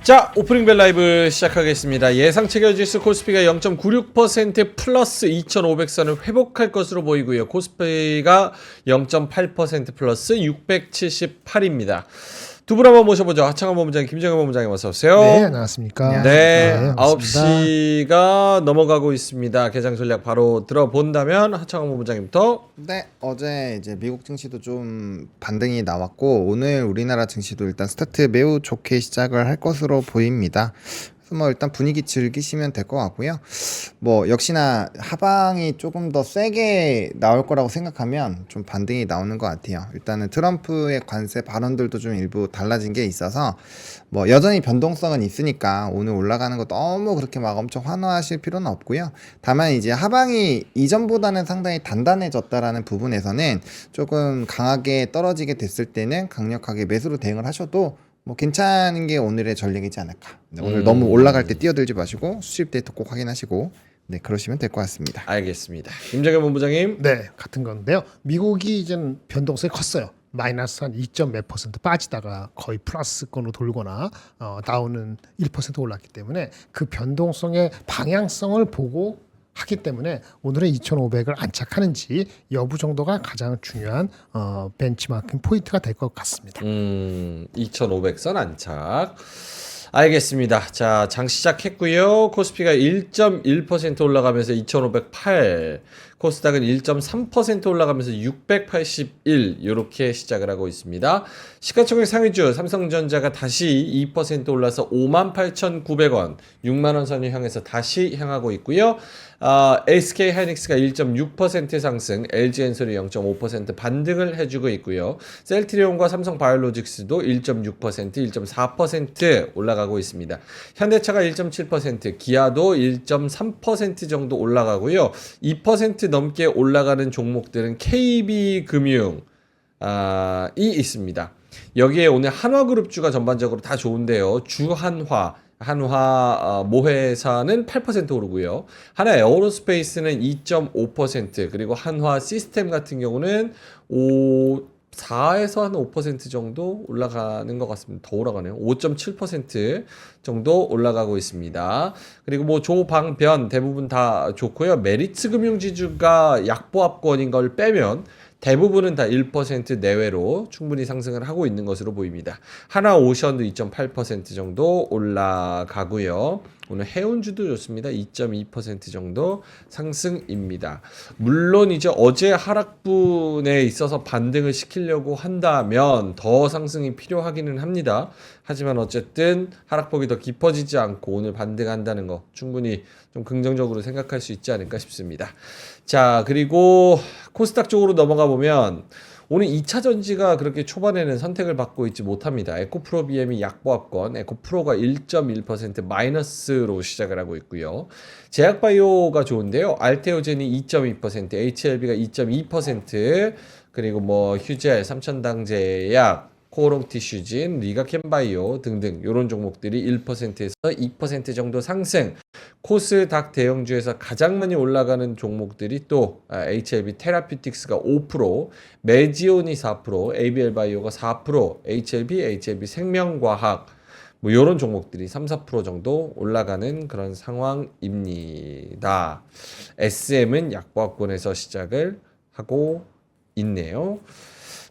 자, 오프닝 벨 라이브 시작하겠습니다. 예상치 결지수 코스피가 0.96% 플러스 2,500선을 회복할 것으로 보이고요. 코스피가 0.8% 플러스 678입니다. 두 분 한번 모셔보죠. 하창원 본부장님, 김정현 본부장님 어서 오세요. 네, 안녕하십니까. 네, 반갑습니다. 9시가 넘어가고 있습니다. 개장 전략 바로 들어본다면 하창원 본부장님부터. 네, 어제 이제 미국 증시도 좀 반등이 나왔고 오늘 우리나라 증시도 일단 스타트 매우 좋게 시작을 할 것으로 보입니다. 그래서 뭐 일단 분위기 즐기시면 될 것 같고요. 뭐 역시나 하방이 조금 더 세게 나올 거라고 생각하면 좀 반등이 나오는 것 같아요. 일단은 트럼프의 관세 발언들도 좀 일부 달라진 게 있어서 뭐 여전히 변동성은 있으니까 오늘 올라가는 거 너무 그렇게 막 엄청 환호하실 필요는 없고요. 다만 이제 하방이 이전보다는 상당히 단단해졌다라는 부분에서는 조금 강하게 떨어지게 됐을 때는 강력하게 매수로 대응을 하셔도 뭐 괜찮은 게 오늘의 전략이지 않을까. 네, 오늘 너무 올라갈 때 뛰어들지 마시고 수집 데이터 꼭 확인하시고 네 그러시면 될 것 같습니다. 알겠습니다. 김정현 본부장님. 네, 같은 건데요. 미국이 이제는 변동성이 컸어요. 마이너스 한 2몇 % 빠지다가 거의 플러스권으로 돌거나 다운은 1% 올랐기 때문에 그 변동성의 방향성을 보고 하기 때문에 오늘의 2,500을 안착하는지 여부 정도가 가장 중요한 벤치마킹 포인트가 될 것 같습니다. 2,500선 안착. 알겠습니다. 자, 장 시작했고요. 코스피가 1.1% 올라가면서 2,508, 코스닥은 1.3% 올라가면서 681 이렇게 시작을 하고 있습니다. 시가총액 상위주 삼성전자가 다시 2% 올라서 58,900원, 6만원 선을 향해서 다시 향하고 있고요. SK 하이닉스가 1.6% 상승, LG엔솔이 0.5% 반등을 해주고 있고요. 셀트리온과 삼성바이오로직스도 1.6%, 1.4% 올라가고 있습니다. 현대차가 1.7%, 기아도 1.3% 정도 올라가고요. 2% 넘게 올라가는 종목들은 KB금융 이 있습니다. 여기에 오늘 한화그룹주가 전반적으로 다 좋은데요. 한화 모회사는 8% 오르고요. 하나 에어로스페이스는 2.5%, 그리고 한화 시스템 같은 경우는 4에서 한 5% 정도 올라가는 것 같습니다. 더 올라가네요. 5.7% 정도 올라가고 있습니다. 그리고 뭐 조방변 대부분 다 좋고요. 메리츠 금융지주가 약보합권인 걸 빼면 대부분은 다 1% 내외로 충분히 상승을 하고 있는 것으로 보입니다. 하나오션도 2.8% 정도 올라가고요. 오늘 해운주도 좋습니다. 2.2% 정도 상승입니다. 물론 이제 어제 하락분에 있어서 반등을 시키려고 한다면 더 상승이 필요하기는 합니다. 하지만 어쨌든 하락폭이 더 깊어지지 않고 오늘 반등한다는 거 충분히 좀 긍정적으로 생각할 수 있지 않을까 싶습니다. 자, 그리고 코스닥 쪽으로 넘어가 보면 오늘 2차 전지가 그렇게 초반에는 선택을 받고 있지 못합니다. 에코프로 BM이 약보합권, 에코프로가 1.1% 마이너스로 시작을 하고 있고요. 제약바이오가 좋은데요. 알테오젠이 2.2%, HLB가 2.2%, 그리고 뭐 휴젤, 삼천당제약, 코오롱티슈진, 리가캠바이오 등등 이런 종목들이 1%에서 2% 정도 상승. 코스닥 대형주에서 가장 많이 올라가는 종목들이 또 HLB 테라퓨틱스가 5%, 메지온이 4%, ABL 바이오가 4%, HLB 생명과학 뭐 이런 종목들이 3, 4% 정도 올라가는 그런 상황입니다. SM은 약보합권에서 시작을 하고 있네요.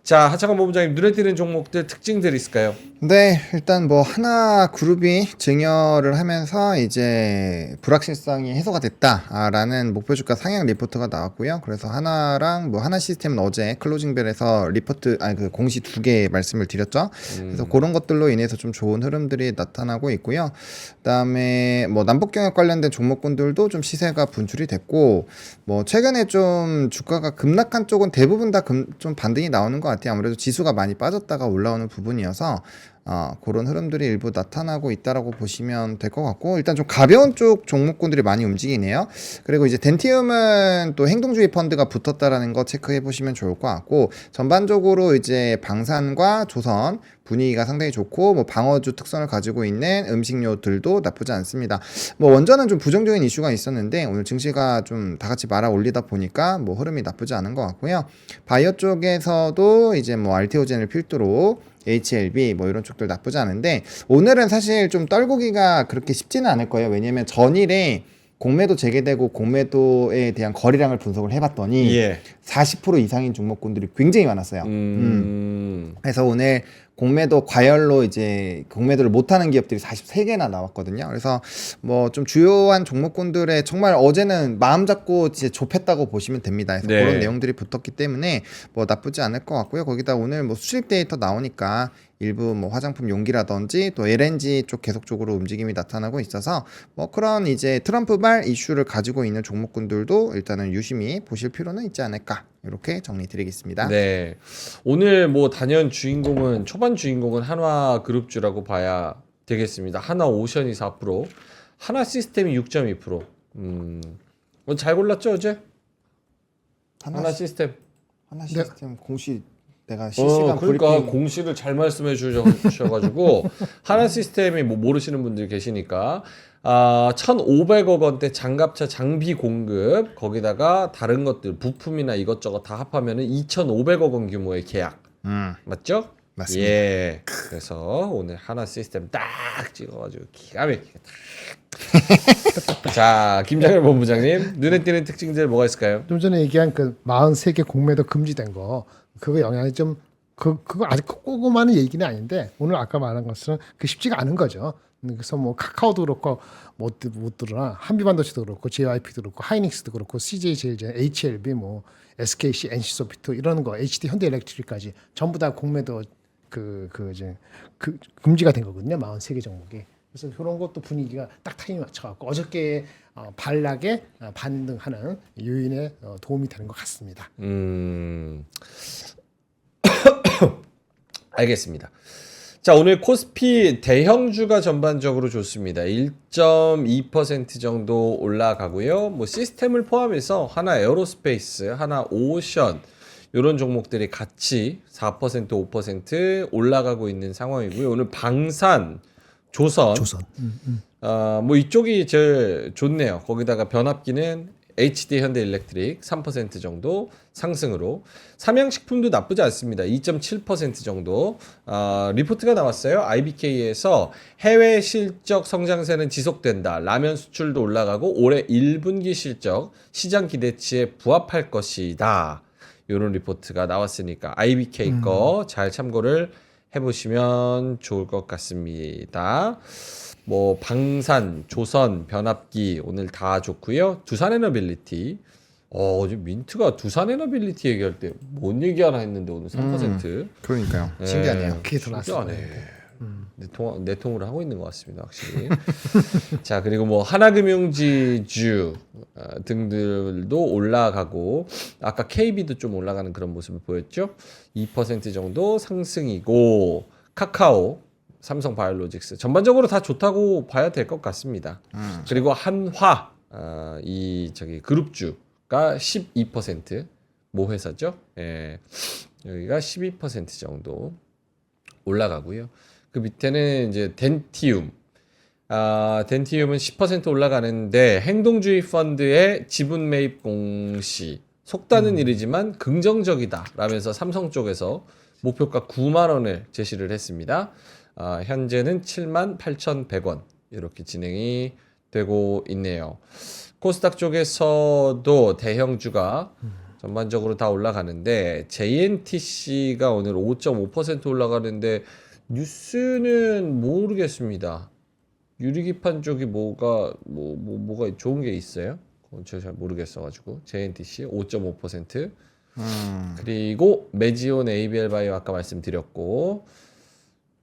자, 하창원 본부장님, 눈에 띄는 종목들 특징들이 있을까요? 네, 일단 뭐 하나 그룹이 증여를 하면서 이제 불확실성이 해소가 됐다라는 목표 주가 상향 리포트가 나왔고요. 그래서 하나랑 뭐 하나 시스템은 어제 클로징벨에서 그 공시 2개 말씀을 드렸죠. 그래서 그런 것들로 인해서 좀 좋은 흐름들이 나타나고 있고요. 그다음에 뭐 남북경협 관련된 종목군들도 좀 시세가 분출이 됐고, 뭐 최근에 좀 주가가 급락한 쪽은 대부분 다 좀 반등이 나오는 것 같아요. 아무래도 지수가 많이 빠졌다가 올라오는 부분이어서 그런 흐름들이 일부 나타나고 있다라고 보시면 될 것 같고, 일단 좀 가벼운 쪽 종목군들이 많이 움직이네요. 그리고 이제 덴티움은 또 행동주의 펀드가 붙었다라는 거 체크해 보시면 좋을 것 같고, 전반적으로 이제 방산과 조선 분위기가 상당히 좋고, 뭐 방어주 특성을 가지고 있는 음식료들도 나쁘지 않습니다. 뭐 원전은 좀 부정적인 이슈가 있었는데 오늘 증시가 좀 다 같이 말아 올리다 보니까 뭐 흐름이 나쁘지 않은 것 같고요. 바이오 쪽에서도 이제 뭐 알테오젠을 필두로 HLB 뭐 이런 쪽들 나쁘지 않은데 오늘은 사실 좀 떨구기가 그렇게 쉽지는 않을 거예요. 왜냐면 전일에 공매도 재개되고 공매도에 대한 거래량을 분석을 해봤더니 예. 40% 이상인 종목군들이 굉장히 많았어요. 그래서 오늘 공매도 과열로 이제 공매도를 못하는 기업들이 43개나 나왔거든요. 그래서 뭐 좀 주요한 종목군들의 정말 어제는 마음 잡고 진짜 좁혔다고 보시면 됩니다. 그래서 네. 그런 내용들이 붙었기 때문에 뭐 나쁘지 않을 것 같고요. 거기다 오늘 뭐 수입 데이터 나오니까 일부 뭐 화장품 용기라든지 또 LNG 쪽 계속적으로 움직임이 나타나고 있어서 뭐 그런 이제 트럼프발 이슈를 가지고 있는 종목군들도 일단은 유심히 보실 필요는 있지 않을까 이렇게 정리 드리겠습니다. 네. 오늘 뭐 단연 주인공은 초반 주인공은 한화그룹주라고 봐야 되겠습니다. 하나오션이 4%, 하나시스템이 6.2%. 잘 골랐죠 어제? 하나시스템. 하나 시스템 공시 내가 실시간 그러니까 브리핑 공시를 잘 말씀해 주셔가지고 하나시스템이 뭐 모르시는 분들 계시니까 1,500억 원대 장갑차 장비 공급 거기다가 다른 것들 부품이나 이것저것 다 합하면은 2,500억 원 규모의 계약 맞죠? 맞습니다. 예. 그래서 오늘 하나 시스템 딱 찍어가지고 기가 막히게 딱. 자, 김장렬 본부장님 눈에 띄는 특징들 뭐가 있을까요? 좀 전에 얘기한 그 43개 공매도 금지된 거 그거 영향이 좀 그거 아직 꼼꼼한 얘기는 아닌데 오늘 아까 말한 것은 그 쉽지가 않은 거죠. 그래서 뭐 카카오도 그렇고 못 들으나 한비반도체도 그렇고 JYP도 그렇고 하이닉스도 그렇고 CJ제일제약, HLB 뭐 SKC, NC소프트 이런 거 HD 현대일렉트릭까지 전부 다 공매도 이제 금지가 된 거거든요. 43개 종목이. 그래서 그런 것도 분위기가 딱 타이밍 맞춰갖고 어저께 반락에 반등하는 요인에 도움이 되는 것 같습니다. 알겠습니다. 자, 오늘 코스피 대형주가 전반적으로 좋습니다. 1.2% 정도 올라가고요. 뭐 시스템을 포함해서 하나 에어로스페이스, 하나 오션 이런 종목들이 같이 4%, 5% 올라가고 있는 상황이고요. 오늘 방산, 조선. 뭐 이쪽이 제일 좋네요. 거기다가 변압기는 HD 현대일렉트릭 3% 정도 상승으로 삼양식품도 나쁘지 않습니다. 2.7% 정도 리포트가 나왔어요. IBK에서 해외 실적 성장세는 지속된다. 라면 수출도 올라가고 올해 1분기 실적 시장 기대치에 부합할 것이다. 이런 리포트가 나왔으니까 IBK 거 잘 참고를 해보시면 좋을 것 같습니다. 뭐 방산, 조선, 변압기 오늘 다 좋고요. 두산에너빌리티. 어제 민트가 두산에너빌리티 얘기할 때 뭔 얘기하나 했는데 오늘 3%. 그러니까요. 예, 신기하네요. 그게 더 낫습니다. 내통을 하고 있는 것 같습니다, 확실히. 자, 그리고 뭐 하나금융지주 등들도 올라가고 아까 KB도 좀 올라가는 그런 모습을 보였죠. 2% 정도 상승이고 카카오, 삼성바이오로직스 전반적으로 다 좋다고 봐야 될 것 같습니다. 그리고 한화 그룹주가 12% 모 회사죠. 예, 여기가 12% 정도 올라가고요. 그 밑에는 이제 덴티움. 덴티움은 10% 올라가는데 행동주의 펀드의 지분 매입 공시 속단은 이르지만 긍정적이다 라면서 삼성 쪽에서 목표가 9만 원을 제시를 했습니다. 현재는 78,100원 이렇게 진행이 되고 있네요. 코스닥 쪽에서도 대형주가 전반적으로 다 올라가는데 JNTC가 오늘 5.5% 올라가는데 뉴스는 모르겠습니다. 유리기판 쪽이 뭐가 좋은 게 있어요? 그건 제가 잘 모르겠어가지고 JNTC 5.5% 그리고 메지온 ABL 바이오 아까 말씀드렸고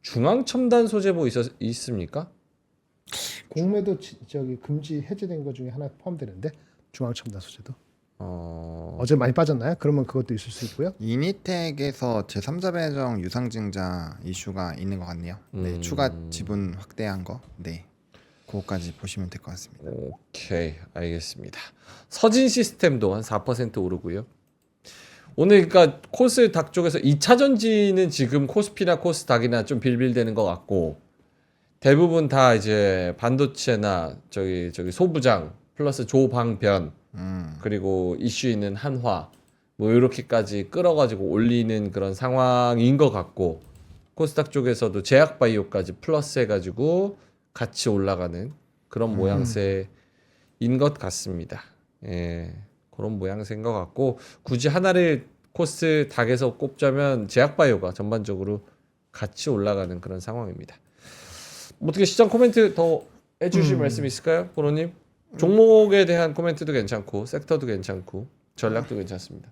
중앙첨단 소재 뭐 있습니까? 공매도 금지 해제된 것 중에 하나 포함되는데 중앙첨단 소재도 어제 많이 빠졌나요? 그러면 그것도 있을 수 있고요. 이니텍에서 제3자 배정 유상증자 이슈가 있는 것 같네요. 네, 추가 지분 확대한 거. 네, 그거까지 보시면 될 것 같습니다. 오케이, 알겠습니다. 서진 시스템도 한 4% 오르고요. 오늘 그러니까 코스닥 쪽에서 2차 전지는 지금 코스피나 코스닥이나 좀 빌빌대는 것 같고 대부분 다 이제 반도체나 저기 소부장 플러스 조방변 그리고 이슈 있는 한화 뭐 이렇게까지 끌어가지고 올리는 그런 상황인 것 같고 코스닥 쪽에서도 제약바이오까지 플러스 해가지고 같이 올라가는 그런 모양새인 것 같습니다. 예, 그런 모양새인 것 같고 굳이 하나를 코스닥에서 꼽자면 제약바이오가 전반적으로 같이 올라가는 그런 상황입니다. 어떻게 시장 코멘트 더 해주실 말씀 있을까요, 보로님? 종목에 대한 코멘트도 괜찮고 섹터도 괜찮고 전략도 괜찮습니다.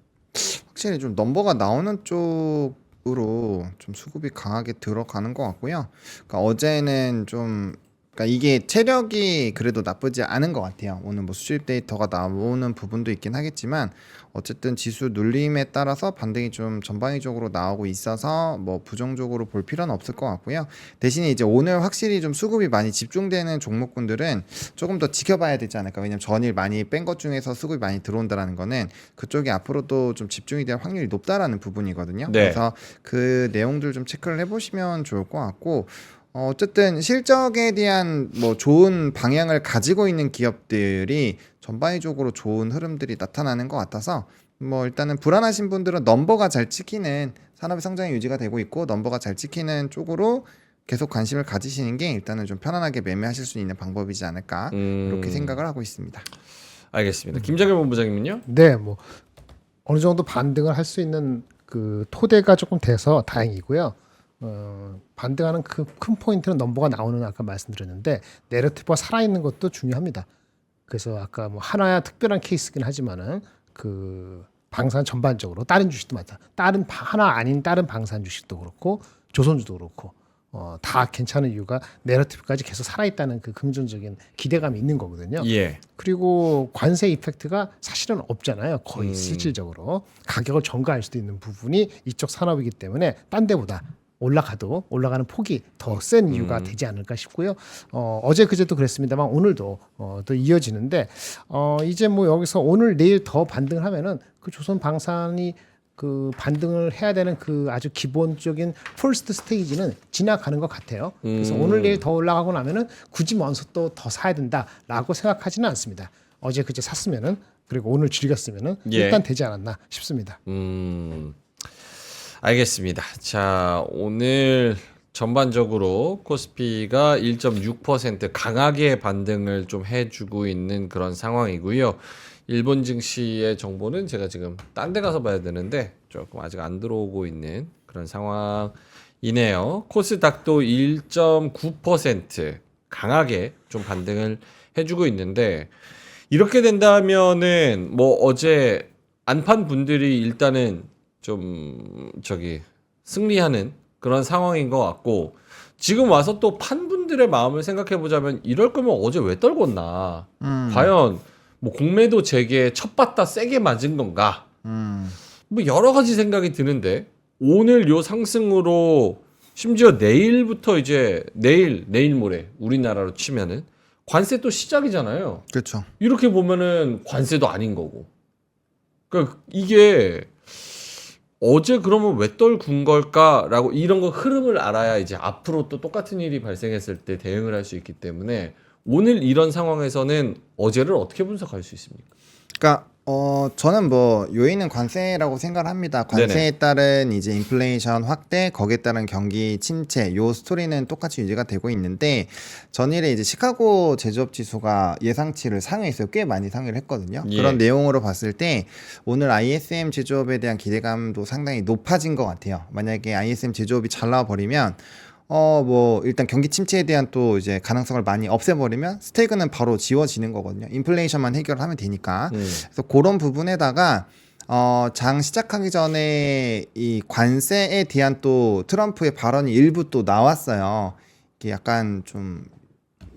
확실히 좀 넘버가 나오는 쪽으로 좀 수급이 강하게 들어가는 것 같고요. 그러니까 어제는 좀 그러니까 이게 체력이 그래도 나쁘지 않은 것 같아요. 오늘 뭐 수집 데이터가 나오는 부분도 있긴 하겠지만 어쨌든 지수 눌림에 따라서 반등이 좀 전방위적으로 나오고 있어서 뭐 부정적으로 볼 필요는 없을 것 같고요. 대신에 이제 오늘 확실히 좀 수급이 많이 집중되는 종목군들은 조금 더 지켜봐야 되지 않을까. 왜냐면 전일 많이 뺀 것 중에서 수급이 많이 들어온다라는 거는 그쪽이 앞으로도 좀 집중이 될 확률이 높다라는 부분이거든요. 네. 그래서 그 내용들 좀 체크를 해보시면 좋을 것 같고 어쨌든 실적에 대한 뭐 좋은 방향을 가지고 있는 기업들이 전반적으로 좋은 흐름들이 나타나는 것 같아서 뭐 일단은 불안하신 분들은 넘버가 잘 찍히는 산업의 성장이 유지가 되고 있고 넘버가 잘 찍히는 쪽으로 계속 관심을 가지시는 게 일단은 좀 편안하게 매매하실 수 있는 방법이지 않을까 이렇게 생각을 하고 있습니다. 알겠습니다. 김정일 본부장님은요? 네, 뭐 어느 정도 반등을 할 수 있는 그 토대가 조금 돼서 다행이고요. 반등하는 그 큰 포인트는 넘버가 나오는 아까 말씀드렸는데 내러티브가 살아있는 것도 중요합니다. 그래서 아까 뭐 하나야 특별한 케이스긴 하지만은 그 방산 전반적으로 다른 주식도 많다. 하나 아닌 다른 방산 주식도 그렇고 조선주도 그렇고 다 괜찮은 이유가 내러티브까지 계속 살아있다는 그 긍정적인 기대감이 있는 거거든요. 예. 그리고 관세 이펙트가 사실은 없잖아요. 거의 실질적으로 가격을 전가할 수도 있는 부분이 이쪽 산업이기 때문에 딴 데보다 올라가도 올라가는 폭이 더 센 이유가 되지 않을까 싶고요. 어제 그제도 그랬습니다만 오늘도 또 이어지는데 이제 뭐 여기서 오늘 내일 더 반등을 하면은 그 조선 방산이 그 반등을 해야 되는 그 아주 기본적인 퍼스트 스테이지는 지나가는 것 같아요. 그래서 오늘 내일 더 올라가고 나면은 굳이 먼저 또 더 사야 된다라고 생각하지는 않습니다. 어제 그제 샀으면은 그리고 오늘 즐겼으면은 예. 일단 되지 않았나 싶습니다. 알겠습니다. 자, 오늘 전반적으로 코스피가 1.6% 강하게 반등을 좀 해주고 있는 그런 상황이고요. 일본 증시의 정보는 제가 지금 딴 데 가서 봐야 되는데 조금 아직 안 들어오고 있는 그런 상황이네요. 코스닥도 1.9% 강하게 좀 반등을 해주고 있는데 이렇게 된다면은 뭐 어제 안 판 분들이 일단은 좀 승리하는 그런 상황인 것 같고 지금 와서 또 판 분들의 마음을 생각해 보자면 이럴 거면 어제 왜 떨궜나? 과연 뭐 공매도 재개 첫 받다 세게 맞은 건가? 뭐 여러 가지 생각이 드는데 오늘 요 상승으로 심지어 내일부터 이제 내일 모레 우리나라로 치면은 관세 또 시작이잖아요. 그렇죠. 이렇게 보면은 관세도 아닌 거고. 그러니까 이게 어제 그러면 왜 떨군 걸까라고 이런 거 흐름을 알아야 이제 앞으로 또 똑같은 일이 발생했을 때 대응을 할 수 있기 때문에 오늘 이런 상황에서는 어제를 어떻게 분석할 수 있습니까? 그러니까 저는 뭐 요인은 관세라고 생각을 합니다. 관세에 네네. 따른 이제 인플레이션 확대, 거기에 따른 경기 침체, 요 스토리는 똑같이 유지가 되고 있는데 전일에 이제 시카고 제조업 지수가 예상치를 상회했어요. 꽤 많이 상회를 했거든요. 예. 그런 내용으로 봤을 때 오늘 ISM 제조업에 대한 기대감도 상당히 높아진 것 같아요. 만약에 ISM 제조업이 잘 나와 버리면 뭐 일단 경기 침체에 대한 또 이제 가능성을 많이 없애버리면 스테이크는 바로 지워지는 거거든요. 인플레이션만 해결하면 되니까. 그래서 그런 부분에다가 장 시작하기 전에 이 관세에 대한 또 트럼프의 발언이 일부 또 나왔어요. 이게 약간 좀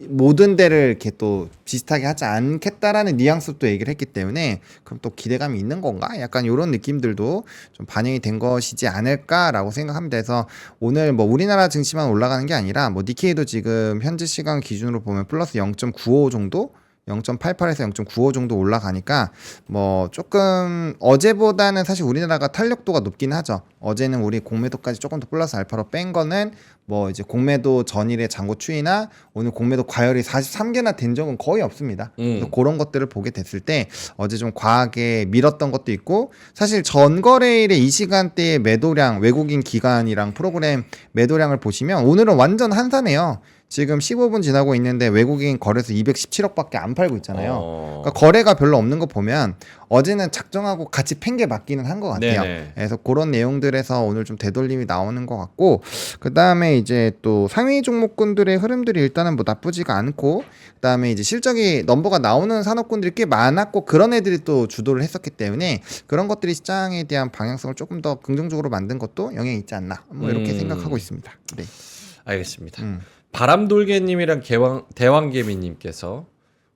모든 데를 이렇게 또 비슷하게 하지 않겠다라는 뉘앙스도 얘기를 했기 때문에 그럼 또 기대감이 있는 건가? 약간 이런 느낌들도 좀 반영이 된 것이지 않을까라고 생각합니다. 그래서 오늘 뭐 우리나라 증시만 올라가는 게 아니라 뭐 니케이도 지금 현재 시간 기준으로 보면 플러스 0.95 정도 0.88에서 0.95 정도 올라가니까 뭐 조금 어제보다는 사실 우리나라가 탄력도가 높긴 하죠. 어제는 우리 공매도까지 조금 더 플러스 알파로 뺀 거는 뭐 이제 공매도 전일의 잔고 추이나 오늘 공매도 과열이 43개나 된 적은 거의 없습니다. 그래서 그런 것들을 보게 됐을 때 어제 좀 과하게 밀었던 것도 있고, 사실 전거래일의 이 시간대의 매도량, 외국인 기관이랑 프로그램 매도량을 보시면 오늘은 완전 한산해요. 지금 15분 지나고 있는데 외국인 거래소 217억밖에 안 팔고 있잖아요. 그러니까 거래가 별로 없는 거 보면 어제는 작정하고 같이 팬 게 맞기는 한 것 같아요. 네네. 그래서 그런 내용들에서 오늘 좀 되돌림이 나오는 것 같고, 그 다음에 이제 또 상위 종목군들의 흐름들이 일단은 뭐 나쁘지가 않고, 그 다음에 이제 실적이 넘버가 나오는 산업군들이 꽤 많았고 그런 애들이 또 주도를 했었기 때문에 그런 것들이 시장에 대한 방향성을 조금 더 긍정적으로 만든 것도 영향이 있지 않나 뭐 이렇게 생각하고 있습니다. 네. 알겠습니다. 바람돌개님이랑 대왕개미님께서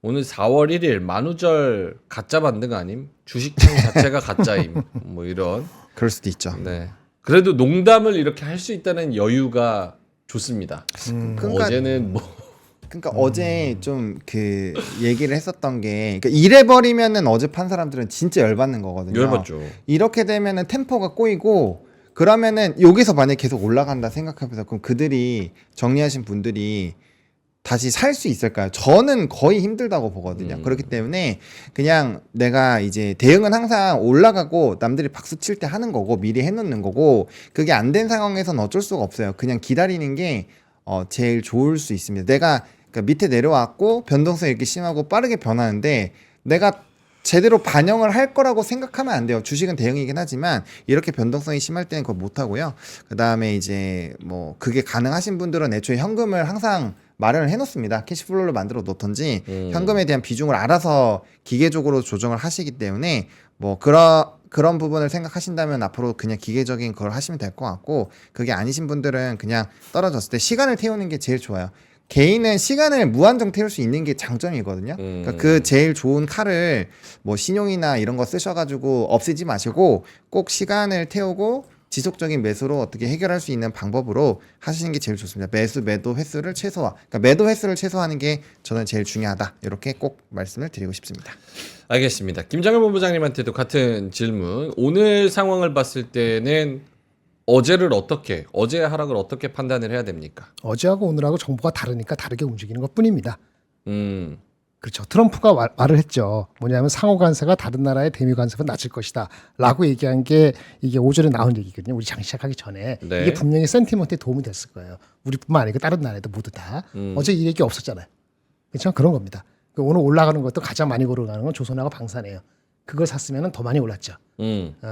오늘 4월 1일 만우절 가짜 만든 거 아님? 주식장 자체가 가짜임. 뭐 이런. 그럴 수도 있죠. 네. 그래도 농담을 이렇게 할 수 있다는 여유가 좋습니다. 그러니까 어제는 뭐 그러니까 어제 좀 그 얘기를 했었던 게, 그러니까 이래버리면은 어제 판 사람들은 진짜 열받는 거거든요. 열받죠. 이렇게 되면은 템포가 꼬이고, 그러면은 여기서 만약에 계속 올라간다 생각하면서 그럼 그들이 정리하신 분들이 다시 살 수 있을까요? 저는 거의 힘들다고 보거든요. 그렇기 때문에 그냥 내가 이제 대응은 항상 올라가고 남들이 박수 칠 때 하는 거고 미리 해놓는 거고, 그게 안 된 상황에서는 어쩔 수가 없어요. 그냥 기다리는 게 제일 좋을 수 있습니다. 내가 그러니까 밑에 내려왔고 변동성이 이렇게 심하고 빠르게 변하는데 내가 제대로 반영을 할 거라고 생각하면 안 돼요. 주식은 대응이긴 하지만 이렇게 변동성이 심할 때는 그거 못 하고요. 그 다음에 이제 뭐 그게 가능하신 분들은 애초에 현금을 항상 마련을 해놓습니다. 캐시플로우를 만들어 놓던지 현금에 대한 비중을 알아서 기계적으로 조정을 하시기 때문에 뭐 그런 부분을 생각하신다면 앞으로 그냥 기계적인 걸 하시면 될 것 같고, 그게 아니신 분들은 그냥 떨어졌을 때 시간을 태우는 게 제일 좋아요. 개인은 시간을 무한정 태울 수 있는 게 장점이거든요. 그러니까 그 제일 좋은 칼을 뭐 신용이나 이런 거 쓰셔가지고 없애지 마시고 꼭 시간을 태우고 지속적인 매수로 어떻게 해결할 수 있는 방법으로 하시는 게 제일 좋습니다. 매도 횟수를 최소화. 그러니까 매도 횟수를 최소화하는 게 저는 제일 중요하다. 이렇게 꼭 말씀을 드리고 싶습니다. 알겠습니다. 김장현 본부장님한테도 같은 질문. 오늘 상황을 봤을 때는 어제 하락을 어떻게 판단을 해야 됩니까? 어제하고 오늘하고 정보가 다르니까 다르게 움직이는 것뿐입니다. 그렇죠. 트럼프가 말을 했죠. 뭐냐면 상호 관세가 다른 나라의 대미 관세가 낮을 것이다 라고 얘기한 게 이게 오전에 나온 얘기거든요. 우리 장 시작하기 전에. 네. 이게 분명히 센티먼트에 도움이 됐을 거예요. 우리뿐만 아니고 다른 나라에도 모두 다. 어제 이 얘기 없었잖아요. 그렇죠? 그런 겁니다. 오늘 올라가는 것도 가장 많이 걸어가는 건 조선하고 방산이에요. 그걸 샀으면 더 많이 올랐죠.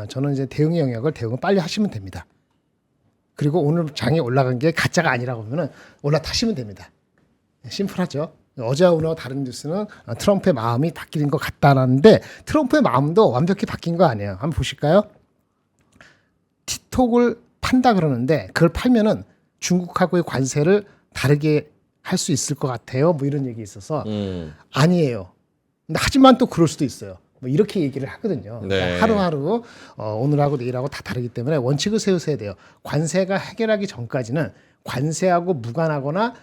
저는 이제 대응의 영역을 빨리 하시면 됩니다. 그리고 오늘 장이 올라간 게 가짜가 아니라고 하면은 올라타시면 됩니다. 심플하죠. 어제와 오늘과 다른 뉴스는 트럼프의 마음이 바뀌는 것 같다는데 트럼프의 마음도 완벽히 바뀐 거 아니에요. 한번 보실까요? 틱톡을 판다 그러는데 그걸 팔면은 중국하고의 관세를 다르게 할 수 있을 것 같아요. 뭐 이런 얘기 있어서 아니에요. 근데 하지만 또 그럴 수도 있어요. 뭐 이렇게 얘기를 하거든요. 네. 그러니까 하루하루 오늘하고 내일하고 다 다르기 때문에 원칙을 세우셔야 돼요. 관세가 해결하기 전까지는 관세하고 무관하거나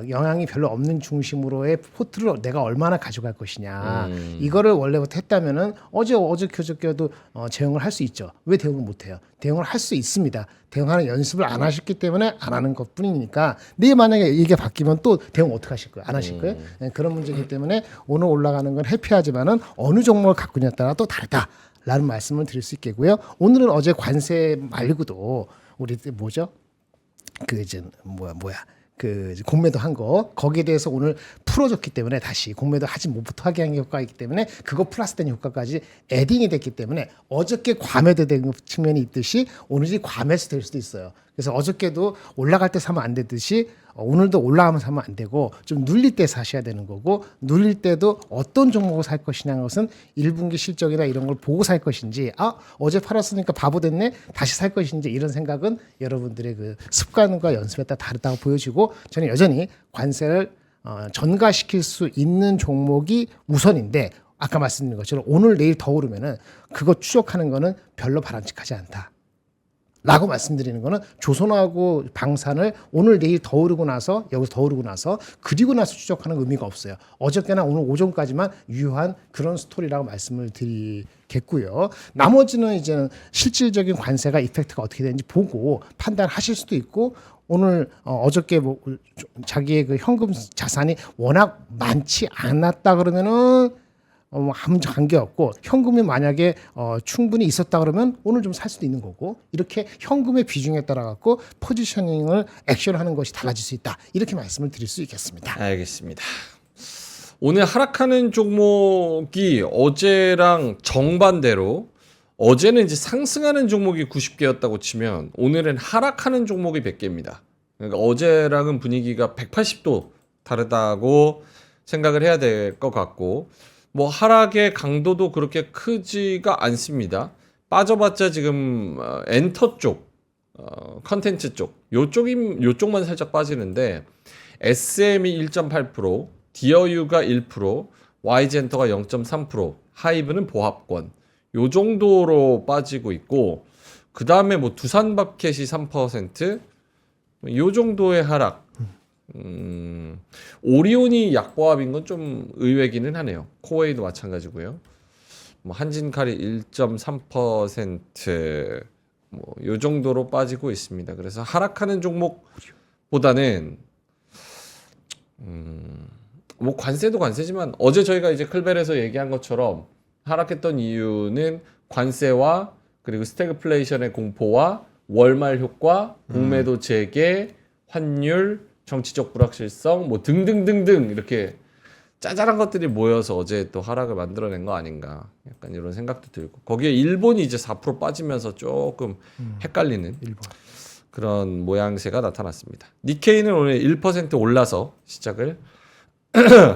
영향이 별로 없는 중심으로의 포트를 내가 얼마나 가져갈 것이냐. 이거를 원래부터 했다면은 어제 그저께도 대응을 할 수 있죠. 왜 대응을 못해요? 대응을 할 수 있습니다. 대응하는 연습을 안 하셨기 때문에 안 하는 것뿐이니까 내일 만약에 이게 바뀌면 또 대응 어떻게 하실 거예요? 안 하실 거예요? 네, 그런 문제이기 때문에 오늘 올라가는 건 해피하지만은 어느 종목을 갖고 있냐에 따라 또 다르다라는 말씀을 드릴 수 있겠고요. 오늘은 어제 관세 말고도 우리 뭐죠? 그 이제 그 공매도 한 거 거기에 대해서 오늘 풀어줬기 때문에 다시 공매도 하지 못부터 하게 한 효과이기 때문에 그거 플러스된 효과까지 에딩이 됐기 때문에 어저께 과매도된 측면이 있듯이 오늘이 과매수 될 수도 있어요. 그래서 어저께도 올라갈 때 사면 안 되듯이 오늘도 올라가면 사면 안 되고 좀 눌릴 때 사셔야 되는 거고, 눌릴 때도 어떤 종목을 살 것이냐는 것은 1분기 실적이나 이런 걸 보고 살 것인지 어제 팔았으니까 바보 됐네 다시 살 것인지 이런 생각은 여러분들의 그 습관과 연습에 따라 다르다고 보여지고, 저는 여전히 관세를 전가시킬 수 있는 종목이 우선인데 아까 말씀드린 것처럼 오늘 내일 더 오르면은 그거 추적하는 거는 별로 바람직하지 않다. 라고 말씀드리는 거는 조선하고 방산을 오늘 내일 더 오르고 나서 여기서 더 오르고 나서 그리고 나서 추적하는 의미가 없어요. 어저께나 오늘 오전까지만 유효한 그런 스토리라고 말씀을 드리겠고요. 나머지는 이제는 실질적인 관세가 이펙트가 어떻게 되는지 보고 판단하실 수도 있고 오늘 어저께 뭐 자기의 그 현금 자산이 워낙 많지 않았다 그러면은 아무 관계 없고 현금이 만약에 충분히 있었다 그러면 오늘 좀 살 수도 있는 거고 이렇게 현금의 비중에 따라 갖고 포지셔닝을 액션하는 것이 달라질 수 있다 이렇게 말씀을 드릴 수 있겠습니다. 알겠습니다. 오늘 하락하는 종목이 어제랑 정반대로 어제는 이제 상승하는 종목이 90개였다고 치면 오늘은 하락하는 종목이 100개입니다. 그러니까 어제랑은 분위기가 180도 다르다고 생각을 해야 될 것 같고 뭐 하락의 강도도 그렇게 크지가 않습니다. 빠져봤자 지금 엔터 쪽, 컨텐츠 쪽, 요쪽만 살짝 빠지는데 SM이 1.8%, 디어유가 1%, YG엔터가 0.3%, 하이브는 보합권 요 정도로 빠지고 있고 그 다음에 뭐 두산밥켓이 3%, 요 정도의 하락. 오리온이 약보합인 건 좀 의외기는 하네요. 코웨이도 마찬가지고요. 뭐 한진칼이 1.3% 뭐 요 정도로 빠지고 있습니다. 그래서 하락하는 종목보다는 뭐 관세도 관세지만 어제 저희가 이제 클벨에서 얘기한 것처럼 하락했던 이유는 관세와 그리고 스태그플레이션의 공포와 월말 효과, 공매도 재개, 환율, 정치적 불확실성 뭐 등등등등 이렇게 짜잘한 것들이 모여서 어제 또 하락을 만들어낸 거 아닌가 약간 이런 생각도 들고 거기에 일본이 이제 4% 빠지면서 조금 헷갈리는 일본. 그런 모양새가 나타났습니다. 니케이는 오늘 1% 올라서 시작을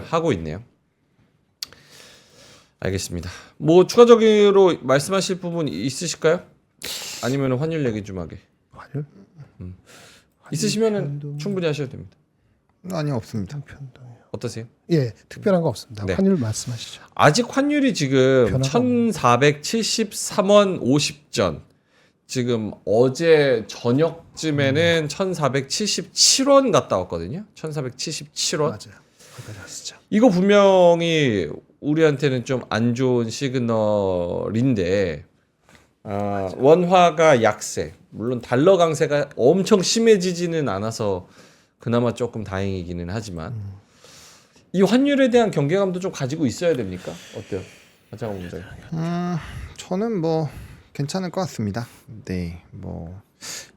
하고 있네요. 알겠습니다. 뭐 추가적으로 말씀하실 부분 있으실까요? 아니면 환율 얘기 좀 하게. 환율? 있으시면은 충분히 하셔도 됩니다. 아니요, 없습니다. 어떠세요? 예, 특별한 거 없습니다. 네. 환율 말씀하시죠. 아직 환율이 지금 변화가 1473원 50전. 지금 어제 저녁쯤에는 1477원 갔다 왔거든요. 1477원. 맞아요. 거기까지 왔죠. 이거 분명히 우리한테는 좀 안 좋은 시그널인데 원화가 약세. 물론 달러 강세가 엄청 심해지지는 않아서 그나마 조금 다행이기는 하지만 이 환율에 대한 경계감도 좀 가지고 있어야 됩니까? 어때요? 하장훈 원장님. 저는 뭐 괜찮을 것 같습니다. 네, 뭐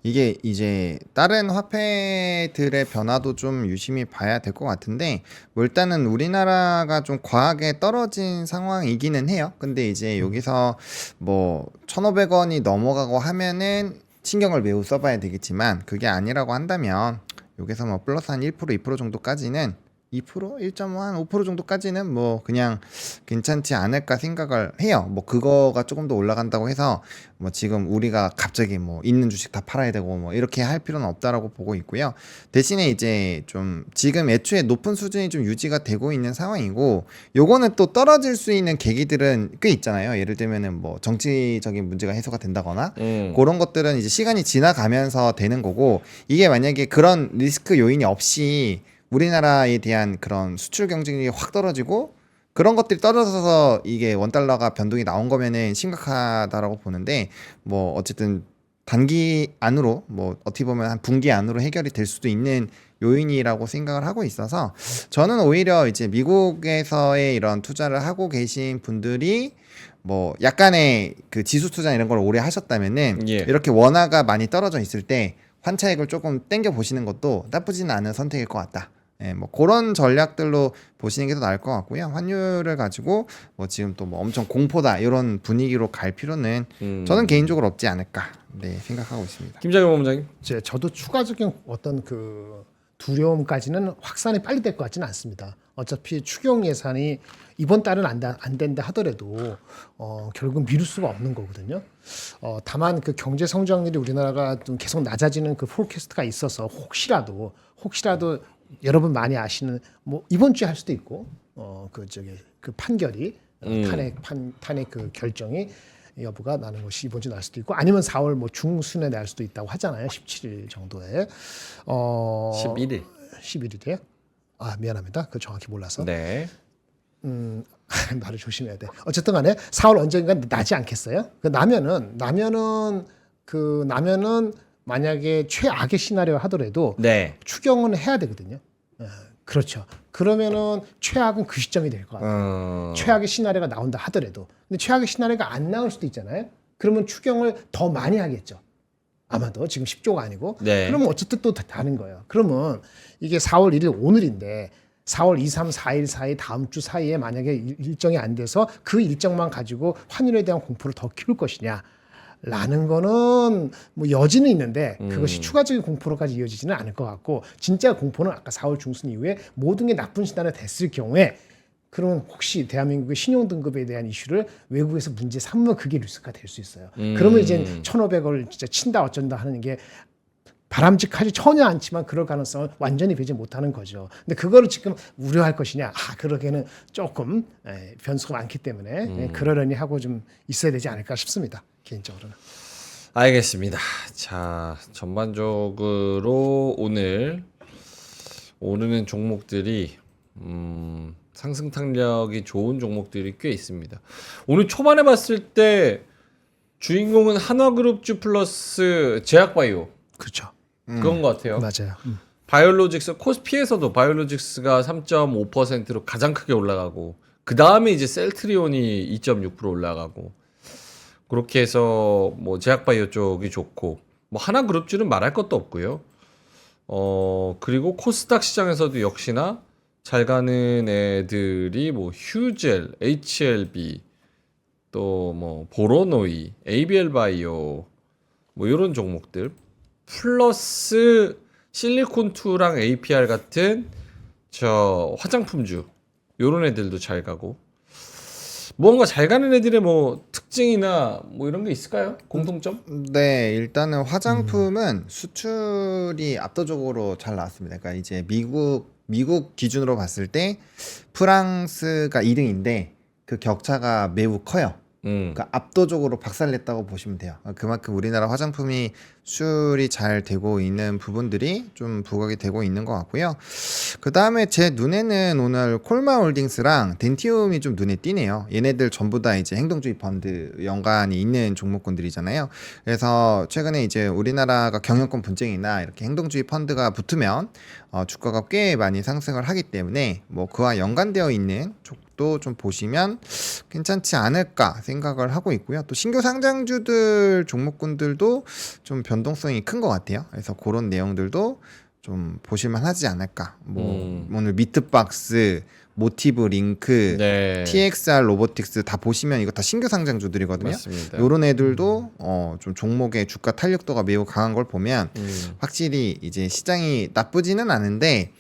이게 이제 다른 화폐들의 변화도 좀 유심히 봐야 될 것 같은데 뭐 일단은 우리나라가 좀 과하게 떨어진 상황이기는 해요. 근데 이제 여기서 뭐 1,500원이 넘어가고 하면은 신경을 매우 써봐야 되겠지만 그게 아니라고 한다면 여기서 뭐 플러스 한 1%, 2% 정도까지는 2%, 1.5, 5% 정도까지는 뭐 그냥 괜찮지 않을까 생각을 해요. 뭐 그거가 조금 더 올라간다고 해서 뭐 지금 우리가 갑자기 뭐 있는 주식 다 팔아야 되고 뭐 이렇게 할 필요는 없다라고 보고 있고요. 대신에 이제 좀 지금 애초에 높은 수준이 좀 유지가 되고 있는 상황이고 요거는 또 떨어질 수 있는 계기들은 꽤 있잖아요. 예를 들면은 뭐 정치적인 문제가 해소가 된다거나 그런 것들은 이제 시간이 지나가면서 되는 거고 이게 만약에 그런 리스크 요인이 없이 우리나라에 대한 그런 수출 경쟁력이 확 떨어지고 그런 것들이 떨어져서 이게 원달러가 변동이 나온 거면은 심각하다라고 보는데 뭐 어쨌든 단기 안으로 뭐 어떻게 보면 한 분기 안으로 해결이 될 수도 있는 요인이라고 생각을 하고 있어서 저는 오히려 이제 미국에서의 이런 투자를 하고 계신 분들이 뭐 약간의 그 지수 투자 이런 걸 오래 하셨다면은 예. 이렇게 원화가 많이 떨어져 있을 때 환차익을 조금 땡겨 보시는 것도 나쁘지는 않은 선택일 것 같다. 예, 뭐 그런 전략들로 보시는 게 더 나을 것 같고요. 환율을 가지고 뭐 지금 또 뭐 엄청 공포다 이런 분위기로 갈 필요는 저는 개인적으로 없지 않을까 네, 생각하고 있습니다. 김장현 본부장님. 이제 저도 추가적인 어떤 그 두려움까지는 확산이 빨리 될 것 같지는 않습니다. 어차피 추경 예산이 이번 달은 안 된다 하더라도 결국 미룰 수가 없는 거거든요. 다만 그 경제 성장률이 우리나라가 좀 계속 낮아지는 그 포캐스트가 있어서 혹시라도 여러분 많이 아시는 뭐 이번 주에 할 수도 있고 그 판결이 탄핵 그 결정이 여부가 나는 것이 이번 주 날 수도 있고 아니면 4월 뭐 중순에 날 수도 있다고 하잖아요. 17일 정도에. 11일. 11일이에요? 아 미안합니다. 그 정확히 몰라서. 네. 말을 조심해야 돼. 어쨌든 간에 4월 언젠가 나지 않겠어요? 나면은 만약에 최악의 시나리오 하더라도 네. 추경은 해야 되거든요. 그렇죠. 그러면은 최악은 그 시점이 될 것 같아요. 최악의 시나리오가 나온다 하더라도. 근데 최악의 시나리오가 안 나올 수도 있잖아요. 그러면 추경을 더 많이 하겠죠. 아마도 지금 10조가 아니고. 네. 그러면 어쨌든 또 다른 거예요. 그러면 이게 4월 1일 오늘인데 4월 2, 3, 4일 사이 다음 주 사이에 만약에 일정이 안 돼서 그 일정만 가지고 환율에 대한 공포를 더 키울 것이냐. 라는 거는 뭐 여지는 있는데 그것이 추가적인 공포로까지 이어지지는 않을 것 같고 진짜 공포는 아까 4월 중순 이후에 모든 게 나쁜 시나리오가 됐을 경우에 그러면 혹시 대한민국의 신용등급에 대한 이슈를 외국에서 문제 삼으면 그게 리스크가 될 수 있어요. 그러면 이제 1,500을 진짜 친다 어쩐다 하는 게 바람직하지 전혀 않지만 그럴 가능성을 완전히 배제 못하는 거죠. 근데 그거를 지금 우려할 것이냐? 그러기에는 조금 변수가 많기 때문에 그러려니 하고 좀 있어야 되지 않을까 싶습니다. 개인적으로는. 알겠습니다. 자, 전반적으로 오늘 오르는 종목들이 상승 탄력이 좋은 종목들이 꽤 있습니다. 오늘 초반에 봤을 때 주인공은 한화그룹주 플러스 제약바이오. 그렇죠. 그런 것 같아요. 맞아요. 바이오로직스 코스피에서도 바이오로직스가 3.5%로 가장 크게 올라가고 그 다음에 이제 셀트리온이 2.6% 올라가고 그렇게 해서 뭐 제약바이오 쪽이 좋고 뭐 하나그룹주는 말할 것도 없고요. 그리고 코스닥 시장에서도 역시나 잘 가는 애들이 뭐 휴젤, HLB 또 뭐 보로노이, ABL바이오 뭐 이런 종목들 플러스 실리콘2랑 APR 같은 저 화장품주 요런 애들도 잘 가고 뭔가 잘 가는 애들의 뭐 특징이나 뭐 이런 게 있을까요? 공통점? 네, 일단은 화장품은 수출이 압도적으로 잘 나왔습니다. 그러니까 이제 미국 기준으로 봤을 때 프랑스가 2등인데 그 격차가 매우 커요. 그러니까 압도적으로 박살냈다고 보시면 돼요. 그만큼 우리나라 화장품이 수출이 잘 되고 있는 부분들이 좀 부각이 되고 있는 것 같고요. 그 다음에 제 눈에는 오늘 콜마홀딩스랑 덴티움이 좀 눈에 띄네요. 얘네들 전부 다 이제 행동주의 펀드 연관이 있는 종목군들이잖아요. 그래서 최근에 이제 우리나라가 경영권 분쟁이나 이렇게 행동주의 펀드가 붙으면 주가가 꽤 많이 상승을 하기 때문에 뭐 그와 연관되어 있는 쪽도 좀 보시면 괜찮지 않을까 생각을 하고 있고요. 또 신규 상장주들 종목군들도 좀 변동성이 큰 것 같아요. 그래서 그런 내용들도 좀 보실만 하지 않을까. 뭐 오늘 미트박스, 모티브 링크, 네. TXR 로보틱스 다 보시면 이거 다 신규 상장주들이거든요. 맞습니다. 요런 애들도 좀 종목의 주가 탄력도가 매우 강한 걸 보면 확실히 이제 시장이 나쁘지는 않은데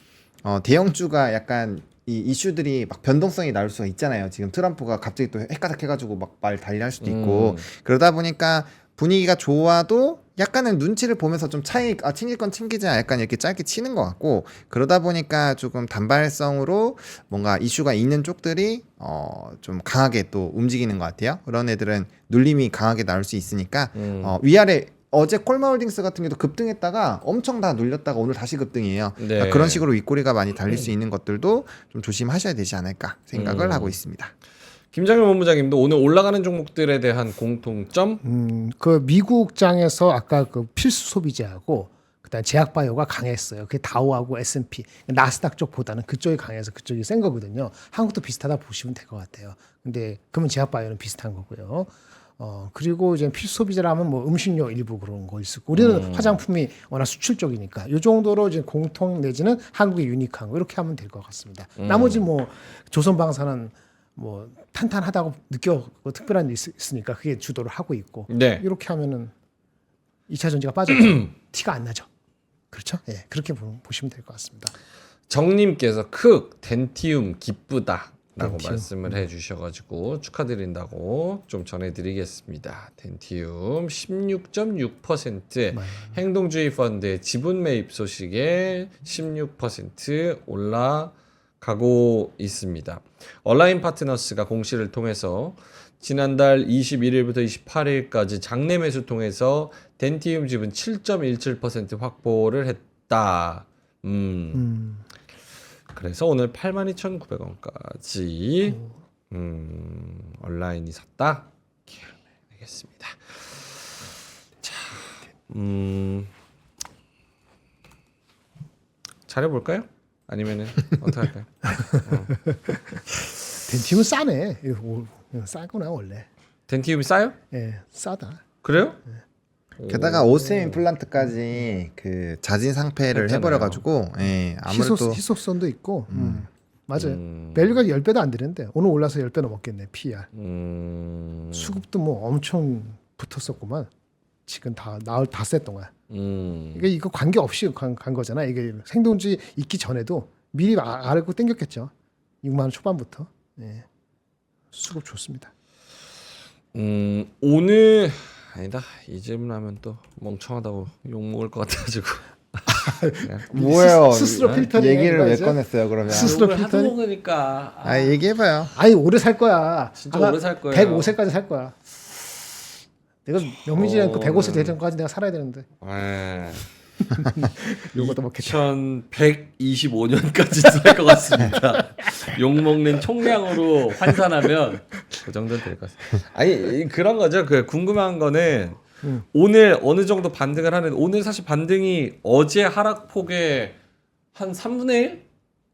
대형주가 약간 이 이슈들이 막 변동성이 나올 수가 있잖아요. 지금 트럼프가 갑자기 또 헷가닥 해가지고 막 말 달리할 수도 있고 그러다 보니까 분위기가 좋아도 약간은 눈치를 보면서 좀 챙길 건 챙기자 약간 이렇게 짧게 치는 것 같고 그러다 보니까 조금 단발성으로 뭔가 이슈가 있는 쪽들이 좀 강하게 또 움직이는 것 같아요. 그런 애들은 눌림이 강하게 나올 수 있으니까 위아래 어제 콜마홀딩스 같은 경우도 급등했다가 엄청 다 눌렸다가 오늘 다시 급등이에요. 네. 그러니까 그런 식으로 윗꼬리가 많이 달릴 수 있는 것들도 좀 조심하셔야 되지 않을까 생각을 하고 있습니다. 김장현 본부장님도 오늘 올라가는 종목들에 대한 공통점? 그 미국장에서 아까 그 필수 소비재하고 그다음 제약바이오가 강했어요. 그게 다우하고 S&P 나스닥 쪽보다는 그쪽이 강해서 그쪽이 센 거거든요. 한국도 비슷하다 보시면 될 것 같아요. 근데 그러면 제약바이오는 비슷한 거고요. 그리고 이제 필수 소비재라면 뭐 음식료 일부 그런 거 있었고 우리는 화장품이 워낙 수출 쪽이니까 이 정도로 이제 공통 내지는 한국의 유니크한 거 이렇게 하면 될 것 같습니다. 나머지 뭐 조선방사는 뭐 탄탄하다고 느껴고 특별한 일 있으니까 그게 주도를 하고 있고 네. 이렇게 하면은 2차 전지가 빠져도 티가 안 나죠. 그렇죠? 예, 그렇게 보시면 될 것 같습니다. 정님께서 덴티움 기쁘다 라고 덴티움. 말씀을 해주셔가지고 축하드린다고 좀 전해드리겠습니다. 덴티움 16.6% 행동주의 펀드의 지분 매입 소식에 16% 올라가고 있습니다. 얼라인 파트너스가 공시를 통해서 지난달 21일부터 28일까지 장내 매수 통해서 덴티움 지분 7.17% 확보를 했다. 그래서 오늘 82,900원까지 온라인이 샀다. 알겠습니다. 자, 잘해볼까요? 아니면은 어떻게 할까요? 덴티움은 싸네. 이거 싸구나 원래. 덴티움이 싸요? 예, 싸다. 그래요? 게다가 오스템 임플란트까지 그 자진 상패를 했잖아요. 해버려가지고 아무래도 희소성도 있고. 맞아요. 밸류가 10배도 안 되는데 오늘 올라서 10배 넘었겠네. PR. 수급도 뭐 엄청 붙었었구만. 지금 다 셌던 거야. 이거 관계 없이 간 거잖아. 이게 생동지 있기 전에도 미리 알고 땡겼겠죠. 6만 원 초반부터. 예. 수급 좋습니다. 오늘 아니다. 이 질문하면 또 멍청하다고 욕 먹을 것 같아가지고. 뭐예요? 스스로 필터링 얘기를 왜 이제? 꺼냈어요 그러면? 스스로 욕을 하도 필터링? 먹으니까. 아 얘기해봐요. 아니 오래 살 거야. 진짜 아마 오래 살 거예요. 105세까지 살 거야. 내가 명민이랑 그 105세 대전까지 내가 살아야 되는데. 네. 요것도 먹겠다. 2125년까지 살 것 같습니다. 욕 먹는 총량으로 환산하면 그 정도는 될 것 같습니다. 아니 그런 거죠. 그 궁금한 거는 오늘 어느 정도 반등을 하는 오늘 사실 반등이 어제 하락폭의 한 3분의 1?